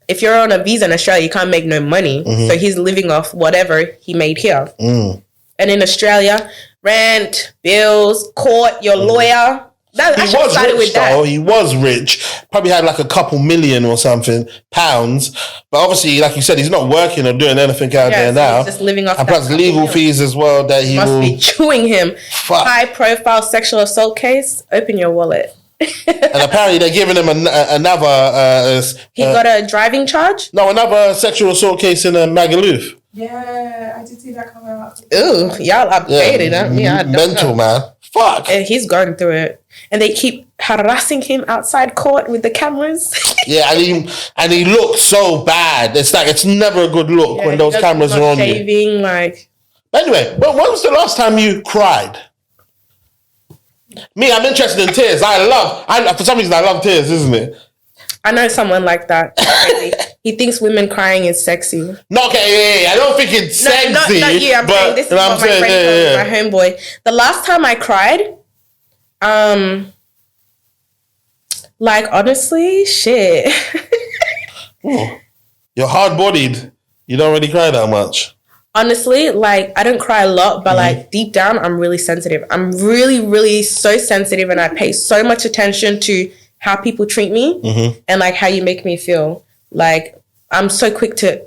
S3: if you're on a visa in Australia, you can't make no money. So he's living off whatever he made here. And in Australia, rent, bills, court, your lawyer. That,
S5: He
S3: I should have
S5: was
S3: started
S5: rich,
S3: with that.
S5: though. He was rich. Probably had like a couple million or something pounds. But obviously, like you said, he's not working or doing anything out there
S3: so
S5: now.
S3: he's just living off
S5: and
S3: that
S5: plus legal
S3: couple
S5: fees as well that he
S3: must
S5: will...
S3: be chewing him.
S5: Fuck.
S3: High profile sexual assault case. Open your wallet.
S5: And apparently they're giving him another...
S3: He got a driving charge.
S5: another sexual assault case in Magaluf.
S2: Yeah, I did see that come out.
S3: Ooh, y'all updated. I don't.
S5: Mental, man. Fuck.
S3: And he's going through it. And they keep harassing him outside court with the cameras.
S5: Yeah, and he looks so bad. It's like, it's never a good look when those cameras are on
S3: shaving,
S5: you.
S3: Like.
S5: But anyway, when was the last time you cried? Me, I'm interested in tears. For some reason, I love tears, isn't it?
S3: I know someone like that. He thinks women crying is sexy.
S5: No, okay, I don't think it's sexy.
S3: Not you. I'm saying this is what my friend told me, my homeboy. The last time I cried, like, honestly, shit.
S5: You're hard-bodied. You don't really cry that much.
S3: Honestly, like, I don't cry a lot, but like deep down, I'm really sensitive. I'm really, really so sensitive, and I pay so much attention to how people treat me and like how you make me feel. Like, I'm so quick to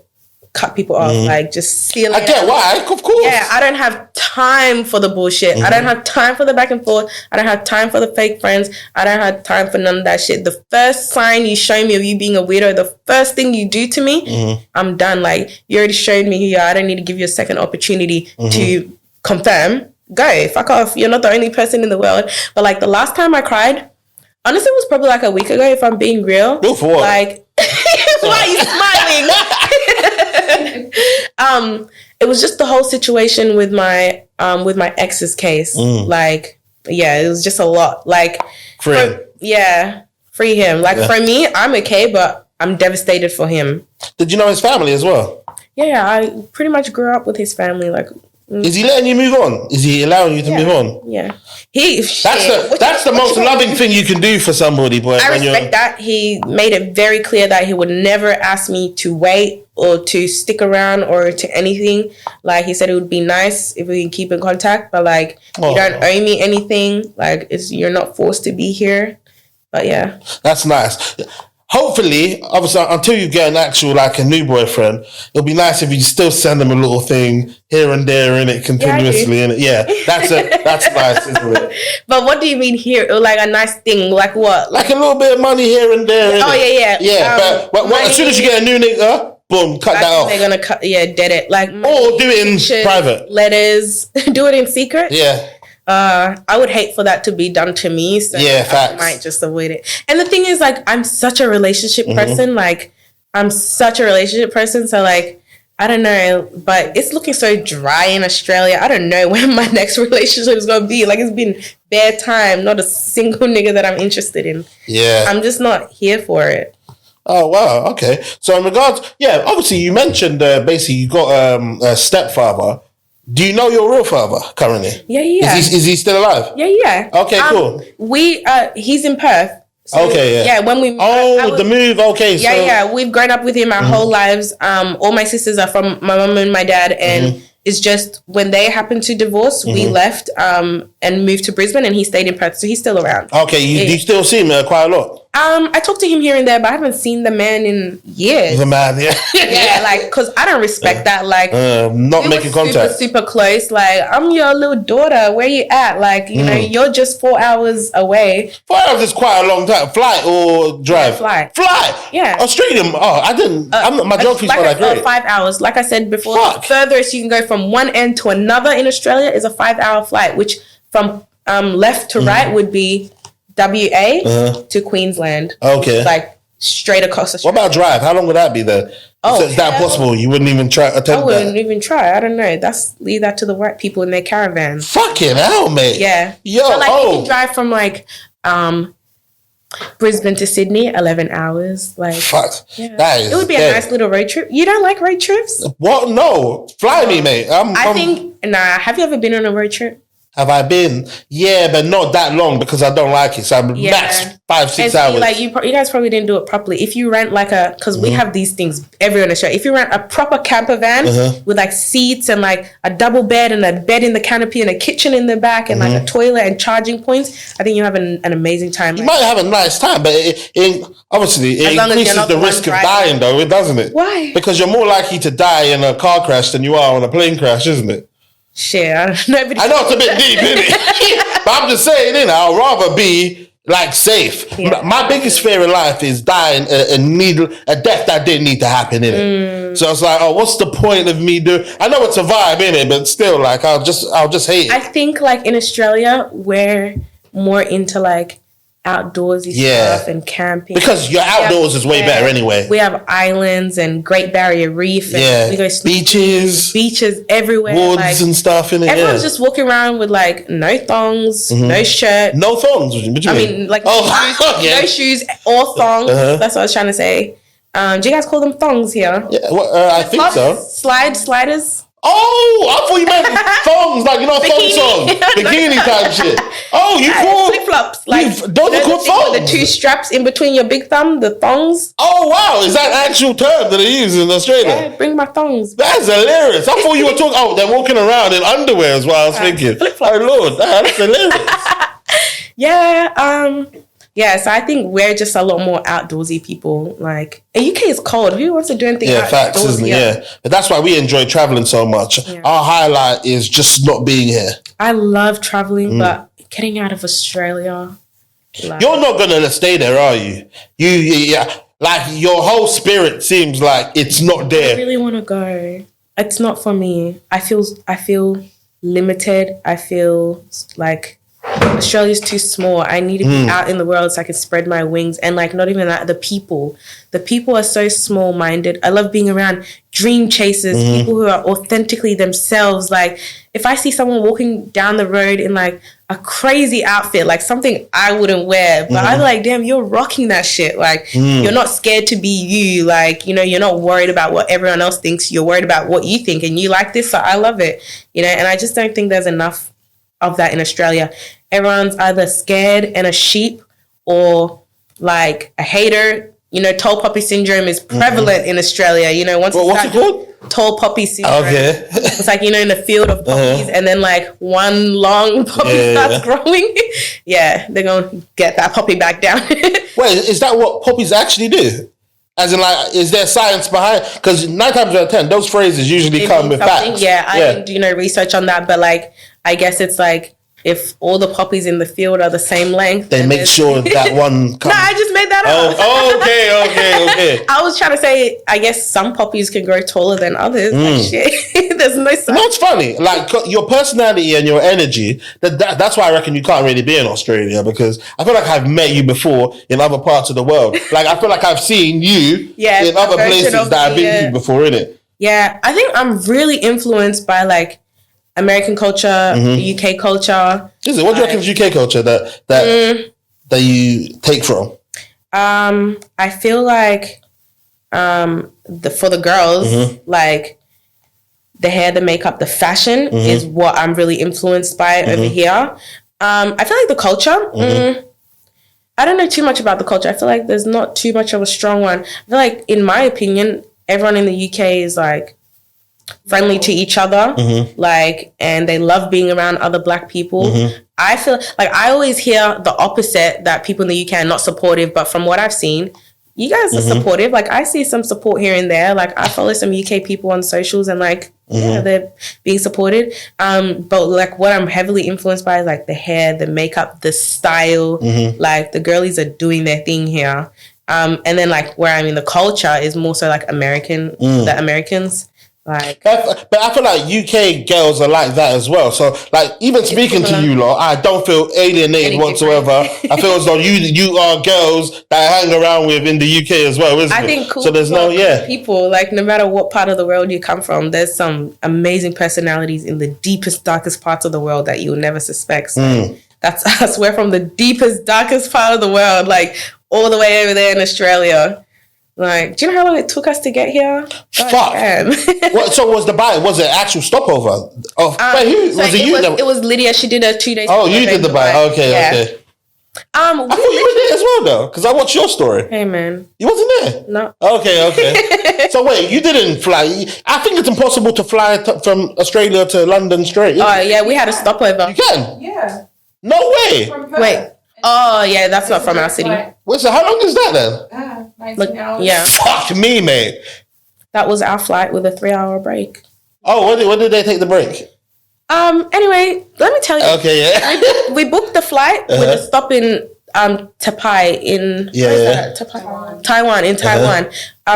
S3: cut people off, like just seal it.
S5: I get why, of course.
S3: Yeah, I don't have time for the bullshit. I don't have time for the back and forth. I don't have time for the fake friends. I don't have time for none of that shit. The first sign you show me of you being a weirdo, the first thing you do to me, I'm done. Like, you already showed me here. I don't need to give you a second opportunity to confirm. Go, fuck off. You're not the only person in the world. But like, the last time I cried, honestly, it was probably like a week ago, if I'm being real.
S5: Go for it.
S3: Like, why are you smiling? It was just the whole situation with my ex's case. Like, yeah, it was just a lot. Like,
S5: free him.
S3: Free him. Like, for me, I'm okay, but I'm devastated for him.
S5: Did you know his family as well?
S3: Yeah, I pretty much grew up with his family. Like,
S5: is he letting you move on? Is he allowing you to move on?
S3: Yeah.
S5: That's the most loving thing you can do for somebody, boy.
S3: I respect that. He made it very clear that he would never ask me to wait or to stick around or to anything. Like, he said it would be nice if we can keep in contact, but like, you don't owe me anything. Like, you're not forced to be here. But yeah.
S5: That's nice. Hopefully, obviously, until you get an actual, like, a new boyfriend, it'll be nice if you still send them a little thing here and there in it continuously. Yeah, that's nice, isn't it?
S3: But what do you mean here? Like, a nice thing? Like what?
S5: Like a little bit of money here and there.
S3: Oh, yeah.
S5: Yeah, but as soon as you get a new nigga, boom, cut that off.
S3: They're going to dead it. Like,
S5: or do it in private.
S3: Letters. Do it in secret.
S5: Yeah.
S3: I would hate for that to be done to me, so I might just avoid it. And the thing is, like, I'm such a relationship person. Like, so like, I don't know, but it's looking so dry in Australia. I don't know when my next relationship is gonna be. Like, it's been bare time, not a single nigga that I'm interested in.
S5: Yeah,
S3: I'm just not here for it.
S5: Oh wow, okay. So in regards, obviously you mentioned basically you got a stepfather. Do you know your real father currently?
S3: Yeah.
S5: Is he still alive?
S3: Yeah.
S5: Okay, cool.
S3: He's in Perth. So,
S5: okay,
S3: yeah. When we
S5: the move. Okay,
S3: we've grown up with him our whole lives. All my sisters are from my mum and my dad, and it's just when they happened to divorce, we left and moved to Brisbane, and he stayed in Perth, so he's still around. Okay,
S5: you still see him quite a lot.
S3: I talk to him here and there, but I haven't seen the man in years.
S5: The man, yeah.
S3: Yeah, like, because I don't respect that. Like,
S5: not making contact.
S3: Super close. Like, I'm your little daughter. Where you at? Like, you know, you're just 4 hours away.
S5: 4 hours is quite a long time. Flight or drive?
S3: Flight.
S5: Yeah. Australian. I didn't. My geography's not that great.
S3: 5 hours. Like I said before, the furthest you can go from one end to another in Australia is a 5 hour flight, which from left to right would be WA to Queensland.
S5: Okay.
S3: Like, straight across Australia.
S5: What about drive? How long would that be there? So is that possible? You wouldn't even try attempt that?
S3: I wouldn't even try. I don't know. Leave that to the white people in their caravans.
S5: Fucking hell, mate.
S3: Yeah.
S5: Yo,
S3: so, like, you can drive from like Brisbane to Sydney, 11 hours. Like,
S5: fuck.
S3: Yeah. It would be a nice little road trip. You don't like road trips?
S5: What? No. Fly me, mate.
S3: Have you ever been on a road trip?
S5: Have I been? Yeah, but not that long because I don't like it. So I'm max 5-6 hours.
S3: Like, you guys probably didn't do it properly. If you rent like because we have these things everywhere in the show. If you rent a proper camper van with like seats and like a double bed and a bed in the canopy and a kitchen in the back and like a toilet and charging points, I think you have an amazing time.
S5: You might have a nice time, but obviously it increases the risk of dying, though, doesn't it?
S3: Why?
S5: Because you're more likely to die in a car crash than you are on a plane crash, isn't it?
S3: Shit, I know it's
S5: a bit deep, isn't it? But I'm just saying, I'd rather be like safe.
S3: Yeah.
S5: My biggest fear in life is dying a death that didn't need to happen, innit? So it's like, oh, what's the point of me doing? I know it's a vibe, innit? But still, like, I'll just hate it.
S3: I think like in Australia, we're more into like outdoorsy stuff and camping
S5: because your outdoors is way better anyway.
S3: We have islands and Great Barrier Reef and we go beaches everywhere,
S5: woods
S3: like,
S5: and stuff in it.
S3: Everyone's just walking around with like no thongs, no shirt,
S5: no thongs. What do you mean?
S3: Like no shoes or thongs. That's what I was trying to say. Do you guys call them thongs here?
S5: Yeah, I think so.
S3: Sliders.
S5: Oh, I thought you meant thongs, like, you know, thong song, bikini type shit. Oh, you call
S3: flip flops, like
S5: those are called thongs.
S3: The two straps in between your big thumb, the thongs.
S5: Oh wow, is that actual term that they use in Australia?
S3: Yeah, bring my thongs.
S5: That's hilarious. I thought you were talking. Oh, they're walking around in underwear is what I was thinking. Oh Lord, that's hilarious.
S3: Yeah, so I think we're just a lot more outdoorsy people. Like, the UK is cold. Who wants to do anything outdoorsy?
S5: Facts, isn't it? Yeah. But that's why we enjoy traveling so much. Yeah. Our highlight is just not being here.
S3: I love traveling, but getting out of Australia.
S5: Like, you're not going to stay there, are you? Like, your whole spirit seems like it's not there.
S3: I really want to go. It's not for me. I feel limited. I feel like Australia's too small. I need to be out in the world so I can spread my wings. And like, not even that, the people are so small-minded. I love being around dream chasers, people who are authentically themselves. Like, if I see someone walking down the road in like a crazy outfit, like something I wouldn't wear, but I'm like, damn, you're rocking that shit. Like, you're not scared to be you. Like, you know, you're not worried about what everyone else thinks. You're worried about what you think, and you like this. So I love it, you know. And I just don't think there's enough of that in Australia. Everyone's either scared and a sheep or like a hater. You know, tall poppy syndrome is prevalent in Australia. You know, what's it
S5: called?
S3: Tall poppy syndrome.
S5: Okay.
S3: It's like, you know, in the field of poppies and then like one long poppy starts growing. Yeah, they're going to get that poppy back down.
S5: Wait, is that what poppies actually do? As in, like, is there science behind? Because 9 times out of 10, those phrases usually come with facts.
S3: Yeah, I didn't do no research on that, but like, I guess it's like, if all the poppies in the field are the same length,
S5: they make sure that one comes.
S3: No, I just made that up.
S5: Oh, okay.
S3: I was trying to say, I guess some poppies can grow taller than others. Like, shit. There's no science.
S5: No, it's funny. Like, your personality and your energy, that's why I reckon you can't really be in Australia, because I feel like I've met you before in other parts of the world. Like, I feel like I've seen you in other places that I've been to before, innit? Yeah,
S3: I think I'm really influenced by, like, American culture, UK culture.
S5: Is it? What do you reckon is UK culture that you take from?
S3: I feel like for the girls, like the hair, the makeup, the fashion is what I'm really influenced by over here. I feel like the culture. I don't know too much about the culture. I feel like there's not too much of a strong one. I feel like, in my opinion, everyone in the UK is like friendly to each other, like, and they love being around other black people. I feel like I always hear the opposite, that people in the UK are not supportive, but from what I've seen, you guys are supportive. Like, I see some support here and there. Like, I follow some UK people on socials and like, yeah, they're being supported. But like, what I'm heavily influenced by is like the hair, the makeup, the style. Like, the girlies are doing their thing here. And then like where I'm in the culture is more so like American, the Americans. Like,
S5: but I feel like UK girls are like that as well. So like, even speaking to you lot, I don't feel alienated whatsoever. I feel as though you are girls that I hang around with in the UK as well, isn't it?
S3: I think cool.
S5: So there's
S3: people, like, no matter what part of the world you come from, there's some amazing personalities in the deepest, darkest parts of the world that you'll never suspect. So that's us. We're from the deepest, darkest part of the world, like all the way over there in Australia. Like, do you know how long it took us to get here?
S5: Fuck. So was it actual stopover? Wait, who was it?
S3: It was Lydia. She did a 2 days.
S5: Oh, you did the buy. Okay. I thought you were there as well, though, because I watched your story.
S3: Hey, man,
S5: you wasn't there.
S3: No.
S5: Okay. So wait, you didn't fly? I think it's impossible to fly from Australia to London straight.
S3: Oh yeah, we had a stopover.
S5: You can?
S2: Yeah.
S5: No way.
S3: Wait. Oh yeah, that's not from our city.
S5: Wait, so how long is that then?
S2: 19 hours.
S3: Yeah.
S5: Fuck me, mate.
S3: That was our flight with a 3-hour break.
S5: Oh, when did they take the break?
S3: Anyway, let me tell you.
S5: Okay, yeah.
S3: We booked the flight with a stop in Tapai in
S5: Yeah,
S3: where is
S5: yeah.
S3: that? Taiwan, in Taiwan.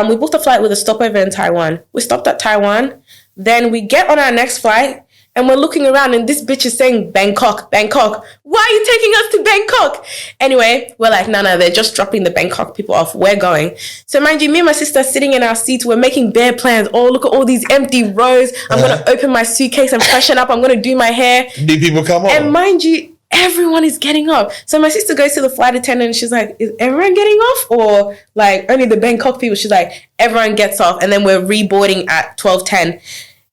S3: We booked a flight with a stopover in Taiwan. We stopped at Taiwan. Then we get on our next flight and we're looking around and this bitch is saying Bangkok, Bangkok. Why are you taking us to Bangkok? Anyway, we're like, no, they're just dropping the Bangkok people off. We're going. So mind you, me and my sister sitting in our seats, we're making bare plans. Oh, look at all these empty rows. I'm going to open my suitcase and freshen up. I'm going to do my hair.
S5: Do people come on?
S3: And mind you, everyone is getting off. So my sister goes to the flight attendant and she's like, is everyone getting off? Or like only the Bangkok people? She's like, everyone gets off. And then we're reboarding at 12:10.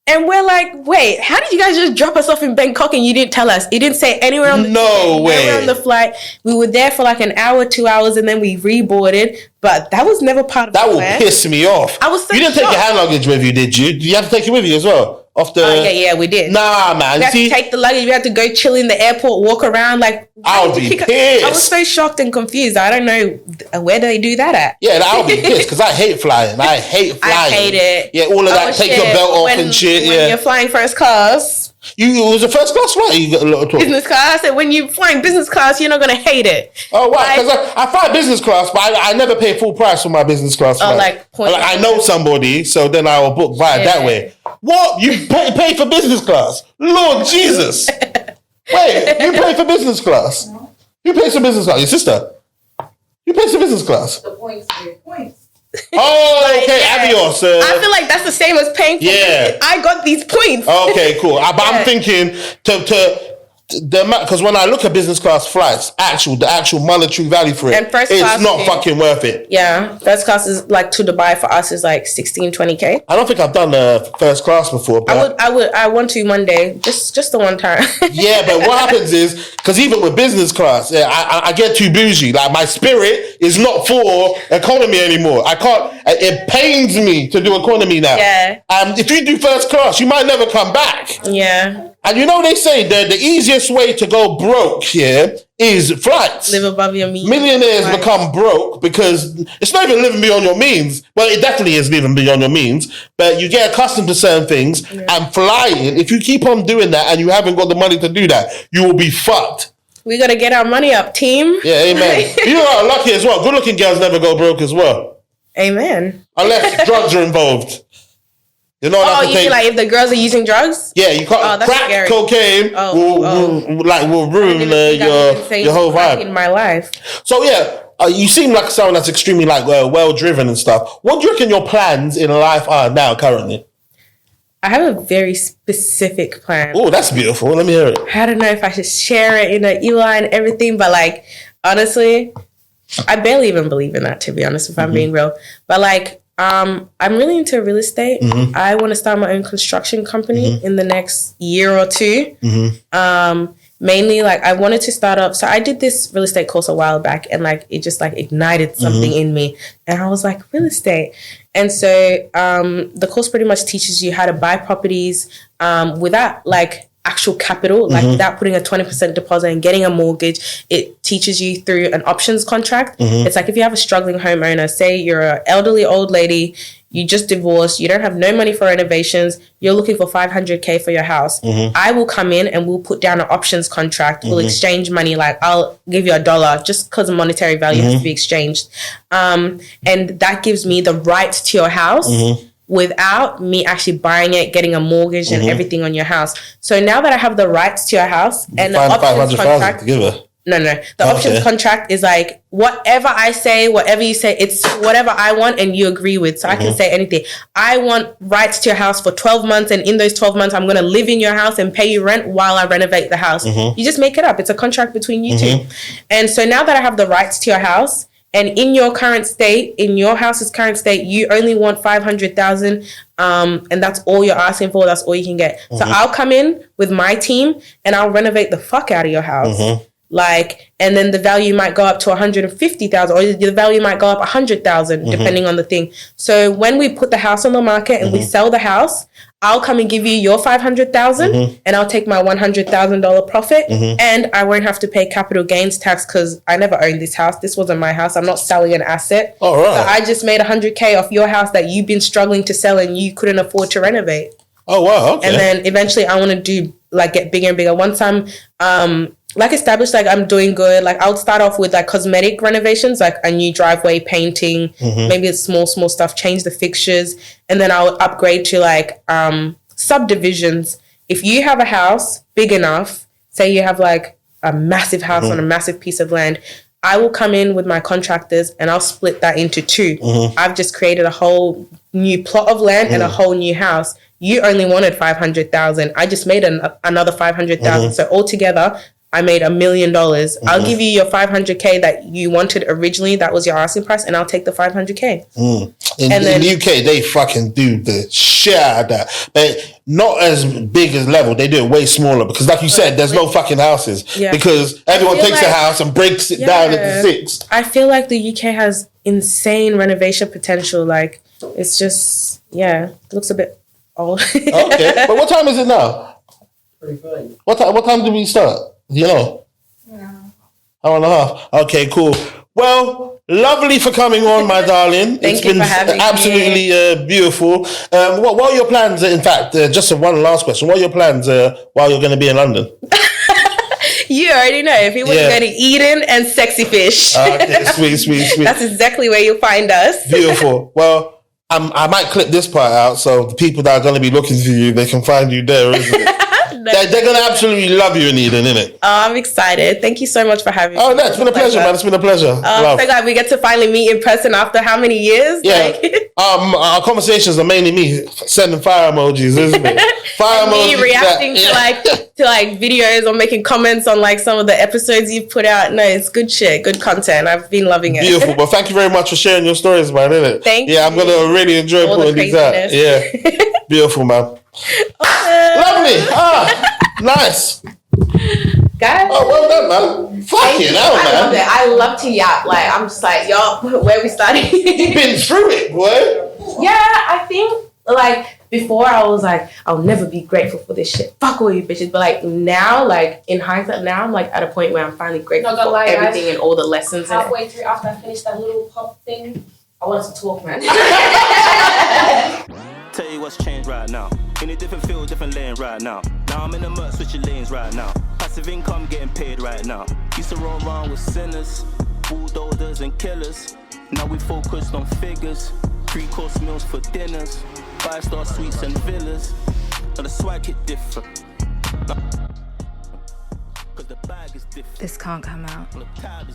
S3: And we're like, wait, how did you guys just drop us off in Bangkok and you didn't tell us? It didn't say anywhere on the nowhere on the flight. We were there for like an hour, 2 hours, and then we reboarded. But that was never part of
S5: that
S3: the
S5: will
S3: plan.
S5: piss me off.
S3: I was so
S5: You didn't take
S3: shocked.
S5: your hand luggage with you, did you? Did you have to take it with you as well? Off the
S3: Yeah, we did.
S5: Nah, man.
S3: We had to take the luggage. We had to go chill in the airport, walk around. Like,
S5: I would be pissed.
S3: I was so shocked and confused. I don't know where do they do that at.
S5: Yeah, I'll be pissed because I hate flying. I hate flying.
S3: I hate it.
S5: Yeah, all of that. Take your belt off and shit.
S3: When you're flying first class,
S5: it was a first class flight. You got a lot of talk.
S3: business class. And when you're flying business class, you're not gonna hate it.
S5: Oh wow! Because I fly business class, but I never pay full price for my business class flight.
S3: like point.
S5: I know somebody, so then I will book via that way. What? You pay for business class? Lord Jesus! Wait, you pay for business class? Who pays for business class? Your sister? Who pays for business class?
S2: The points.
S5: Oh, okay, Avios.
S3: I feel like that's the same as paying for
S5: Yeah.
S3: I got these points.
S5: Okay, cool. But I'm thinking because when I look at business class flights, the actual monetary value for it,
S3: And first
S5: it's
S3: class
S5: not
S3: too.
S5: fucking worth it.
S3: Yeah, first class is like to Dubai for us is like 16, 20K.
S5: I don't think I've done first class before. But
S3: I want to one day, just the one time.
S5: yeah, but what happens is, because even with business class, I get too bougie. Like my spirit is not for economy anymore. I can't. It pains me to do economy now.
S3: Yeah.
S5: If you do first class, you might never come back.
S3: Yeah.
S5: And you know they say the easiest way to go broke here is flights.
S3: Live above your means.
S5: Millionaires become broke because it's not even living beyond your means. Well, it definitely is living beyond your means, but you get accustomed to certain things and flying. If you keep on doing that and you haven't got the money to do that, you will be fucked.
S3: We gotta get our money up, team.
S5: Yeah, amen. You are lucky as well. Good-looking girls never go broke as well.
S3: Amen.
S5: Unless drugs are involved. You know
S3: Oh, you mean like if the girls are using drugs?
S5: Yeah, you can't.
S3: Oh, that's
S5: crack
S3: scary.
S5: cocaine will ruin your whole vibe
S3: in my life.
S5: So yeah, you seem like someone that's extremely like well driven and stuff. What do you reckon your plans in life are now currently?
S3: I have a very specific plan.
S5: Oh, that's beautiful. Let me hear it.
S3: I don't know if I should share it, Eli and everything, but like honestly, I barely even believe in that, to be honest, if I'm being real. But like, I'm really into real estate. I want to start my own construction company in the next year or two. Mainly, like, I wanted to start up. So I did this real estate course a while back, and like it just like ignited something in me, and I was like, real estate. And so the course pretty much teaches you how to buy properties without like actual capital, like without putting a 20% deposit and getting a mortgage. It teaches you through an options contract. It's like if you have a struggling homeowner, say you're an elderly old lady, you just divorced, you don't have no money for renovations, you're looking for $500K for your house. I will come in and we'll put down an options contract. We'll exchange money, like I'll give you $1 just because monetary value has to be exchanged. And that gives me the rights to your house without me actually buying it, getting a mortgage and everything on your house. So now that I have the rights to your house and the options contract,
S5: to give her.
S3: No. The options contract is like whatever I say, whatever you say, it's whatever I want and you agree with. So I can say anything. I want rights to your house for 12 months, and in those 12 months, I'm going to live in your house and pay you rent while I renovate the house. You just make it up. It's a contract between you two. And so now that I have the rights to your house, and in your current state, in your house's current state, you only want 500,000, and that's all you're asking for. That's all you can get. So I'll come in with my team and I'll renovate the fuck out of your house. Like, and then the value might go up to 150,000, or the value might go up 100,000, depending on the thing. So when we put the house on the market and we sell the house, I'll come and give you your 500,000, and I'll take my $100,000 profit, and I won't have to pay capital gains tax because I never owned this house. This wasn't my house. I'm not selling an asset.
S5: All right.
S3: So I just made 100K off your house that you've been struggling to sell and you couldn't afford to renovate.
S5: Oh wow. Okay.
S3: And then eventually I want to do like get bigger and bigger. Once I'm like established, like I'm doing good. Like I would start off with like cosmetic renovations, like a new driveway, painting, maybe it's small stuff, change the fixtures, and then I'll upgrade to like subdivisions. If you have a house big enough, say you have like a massive house on a massive piece of land, I will come in with my contractors and I'll split that into two. I've just created a whole new plot of land and a whole new house. You only wanted 500,000. I just made another 500,000. So altogether, I made $1 million. I'll give you your 500K that you wanted originally. That was your asking price, and I'll take the 500K.
S5: In the UK, they fucking do the shit out of that. But not as big as level. They do it way smaller because, like you said, there's no fucking houses. Yeah. Because everyone takes a house and breaks it down into 6. I
S3: feel like the UK has insane renovation potential. Like, it's just, it looks a bit old.
S5: Okay. But what time is it now?
S4: 3:30.
S5: What time did we start? You know? Hour and a half. Okay, cool. Well, lovely for coming on, my darling.
S3: Thank you for having me.
S5: Absolutely beautiful. What are your plans, in fact, just one last question. What are your plans while you're going to be in London?
S3: You already know. If you want to go to Eden and Sexy Fish.
S5: Okay, sweet.
S3: That's exactly where you'll find us.
S5: Beautiful. Well, I might clip this part out so the people that are going to be looking for you, they can find you there, isn't it? They're going to absolutely love you in Eden, innit? Oh,
S3: I'm excited. Thank you so much for having me.
S5: Oh, no, it's been a pleasure, man. It's been a pleasure.
S3: I'm so glad we get to finally meet in person after how many years?
S5: Yeah. Our conversations are mainly me sending fire emojis, isn't it? Fire emojis.
S3: Me reacting to like videos or making comments on like some of the episodes you've put out. No, it's good shit, good content. I've been loving it.
S5: Beautiful. Well, thank you very much for sharing your stories, man, innit?
S3: Thank you.
S5: Yeah, I'm going to really enjoy putting these out. Yeah. Beautiful, man. Lovely. Nice.
S3: Guys.
S5: Oh, well done, man. Fucking hell, man.
S3: I love it. I love to yap. Like, I'm just like, yo, where we started?
S5: You've been through it, boy.
S3: Yeah, I think, like, before I was like, I'll never be grateful for this shit. Fuck all you bitches. But, like, now, like, in hindsight, now I'm, like, at a point where I'm finally grateful for everything and all the lessons.
S2: Halfway through, after I finished that little pop thing, I wanted to talk, man.
S1: Tell you what's changed right now. In a different field, different lane right now. Now I'm in the mud, switching lanes right now. Passive income getting paid right now. Used to roll around with sinners, bulldozers and killers. Now we focused on figures. 3-course meals for dinners. 5-star suites and villas. Now the swag hit different. Cause the bag is different.
S6: This can't come out.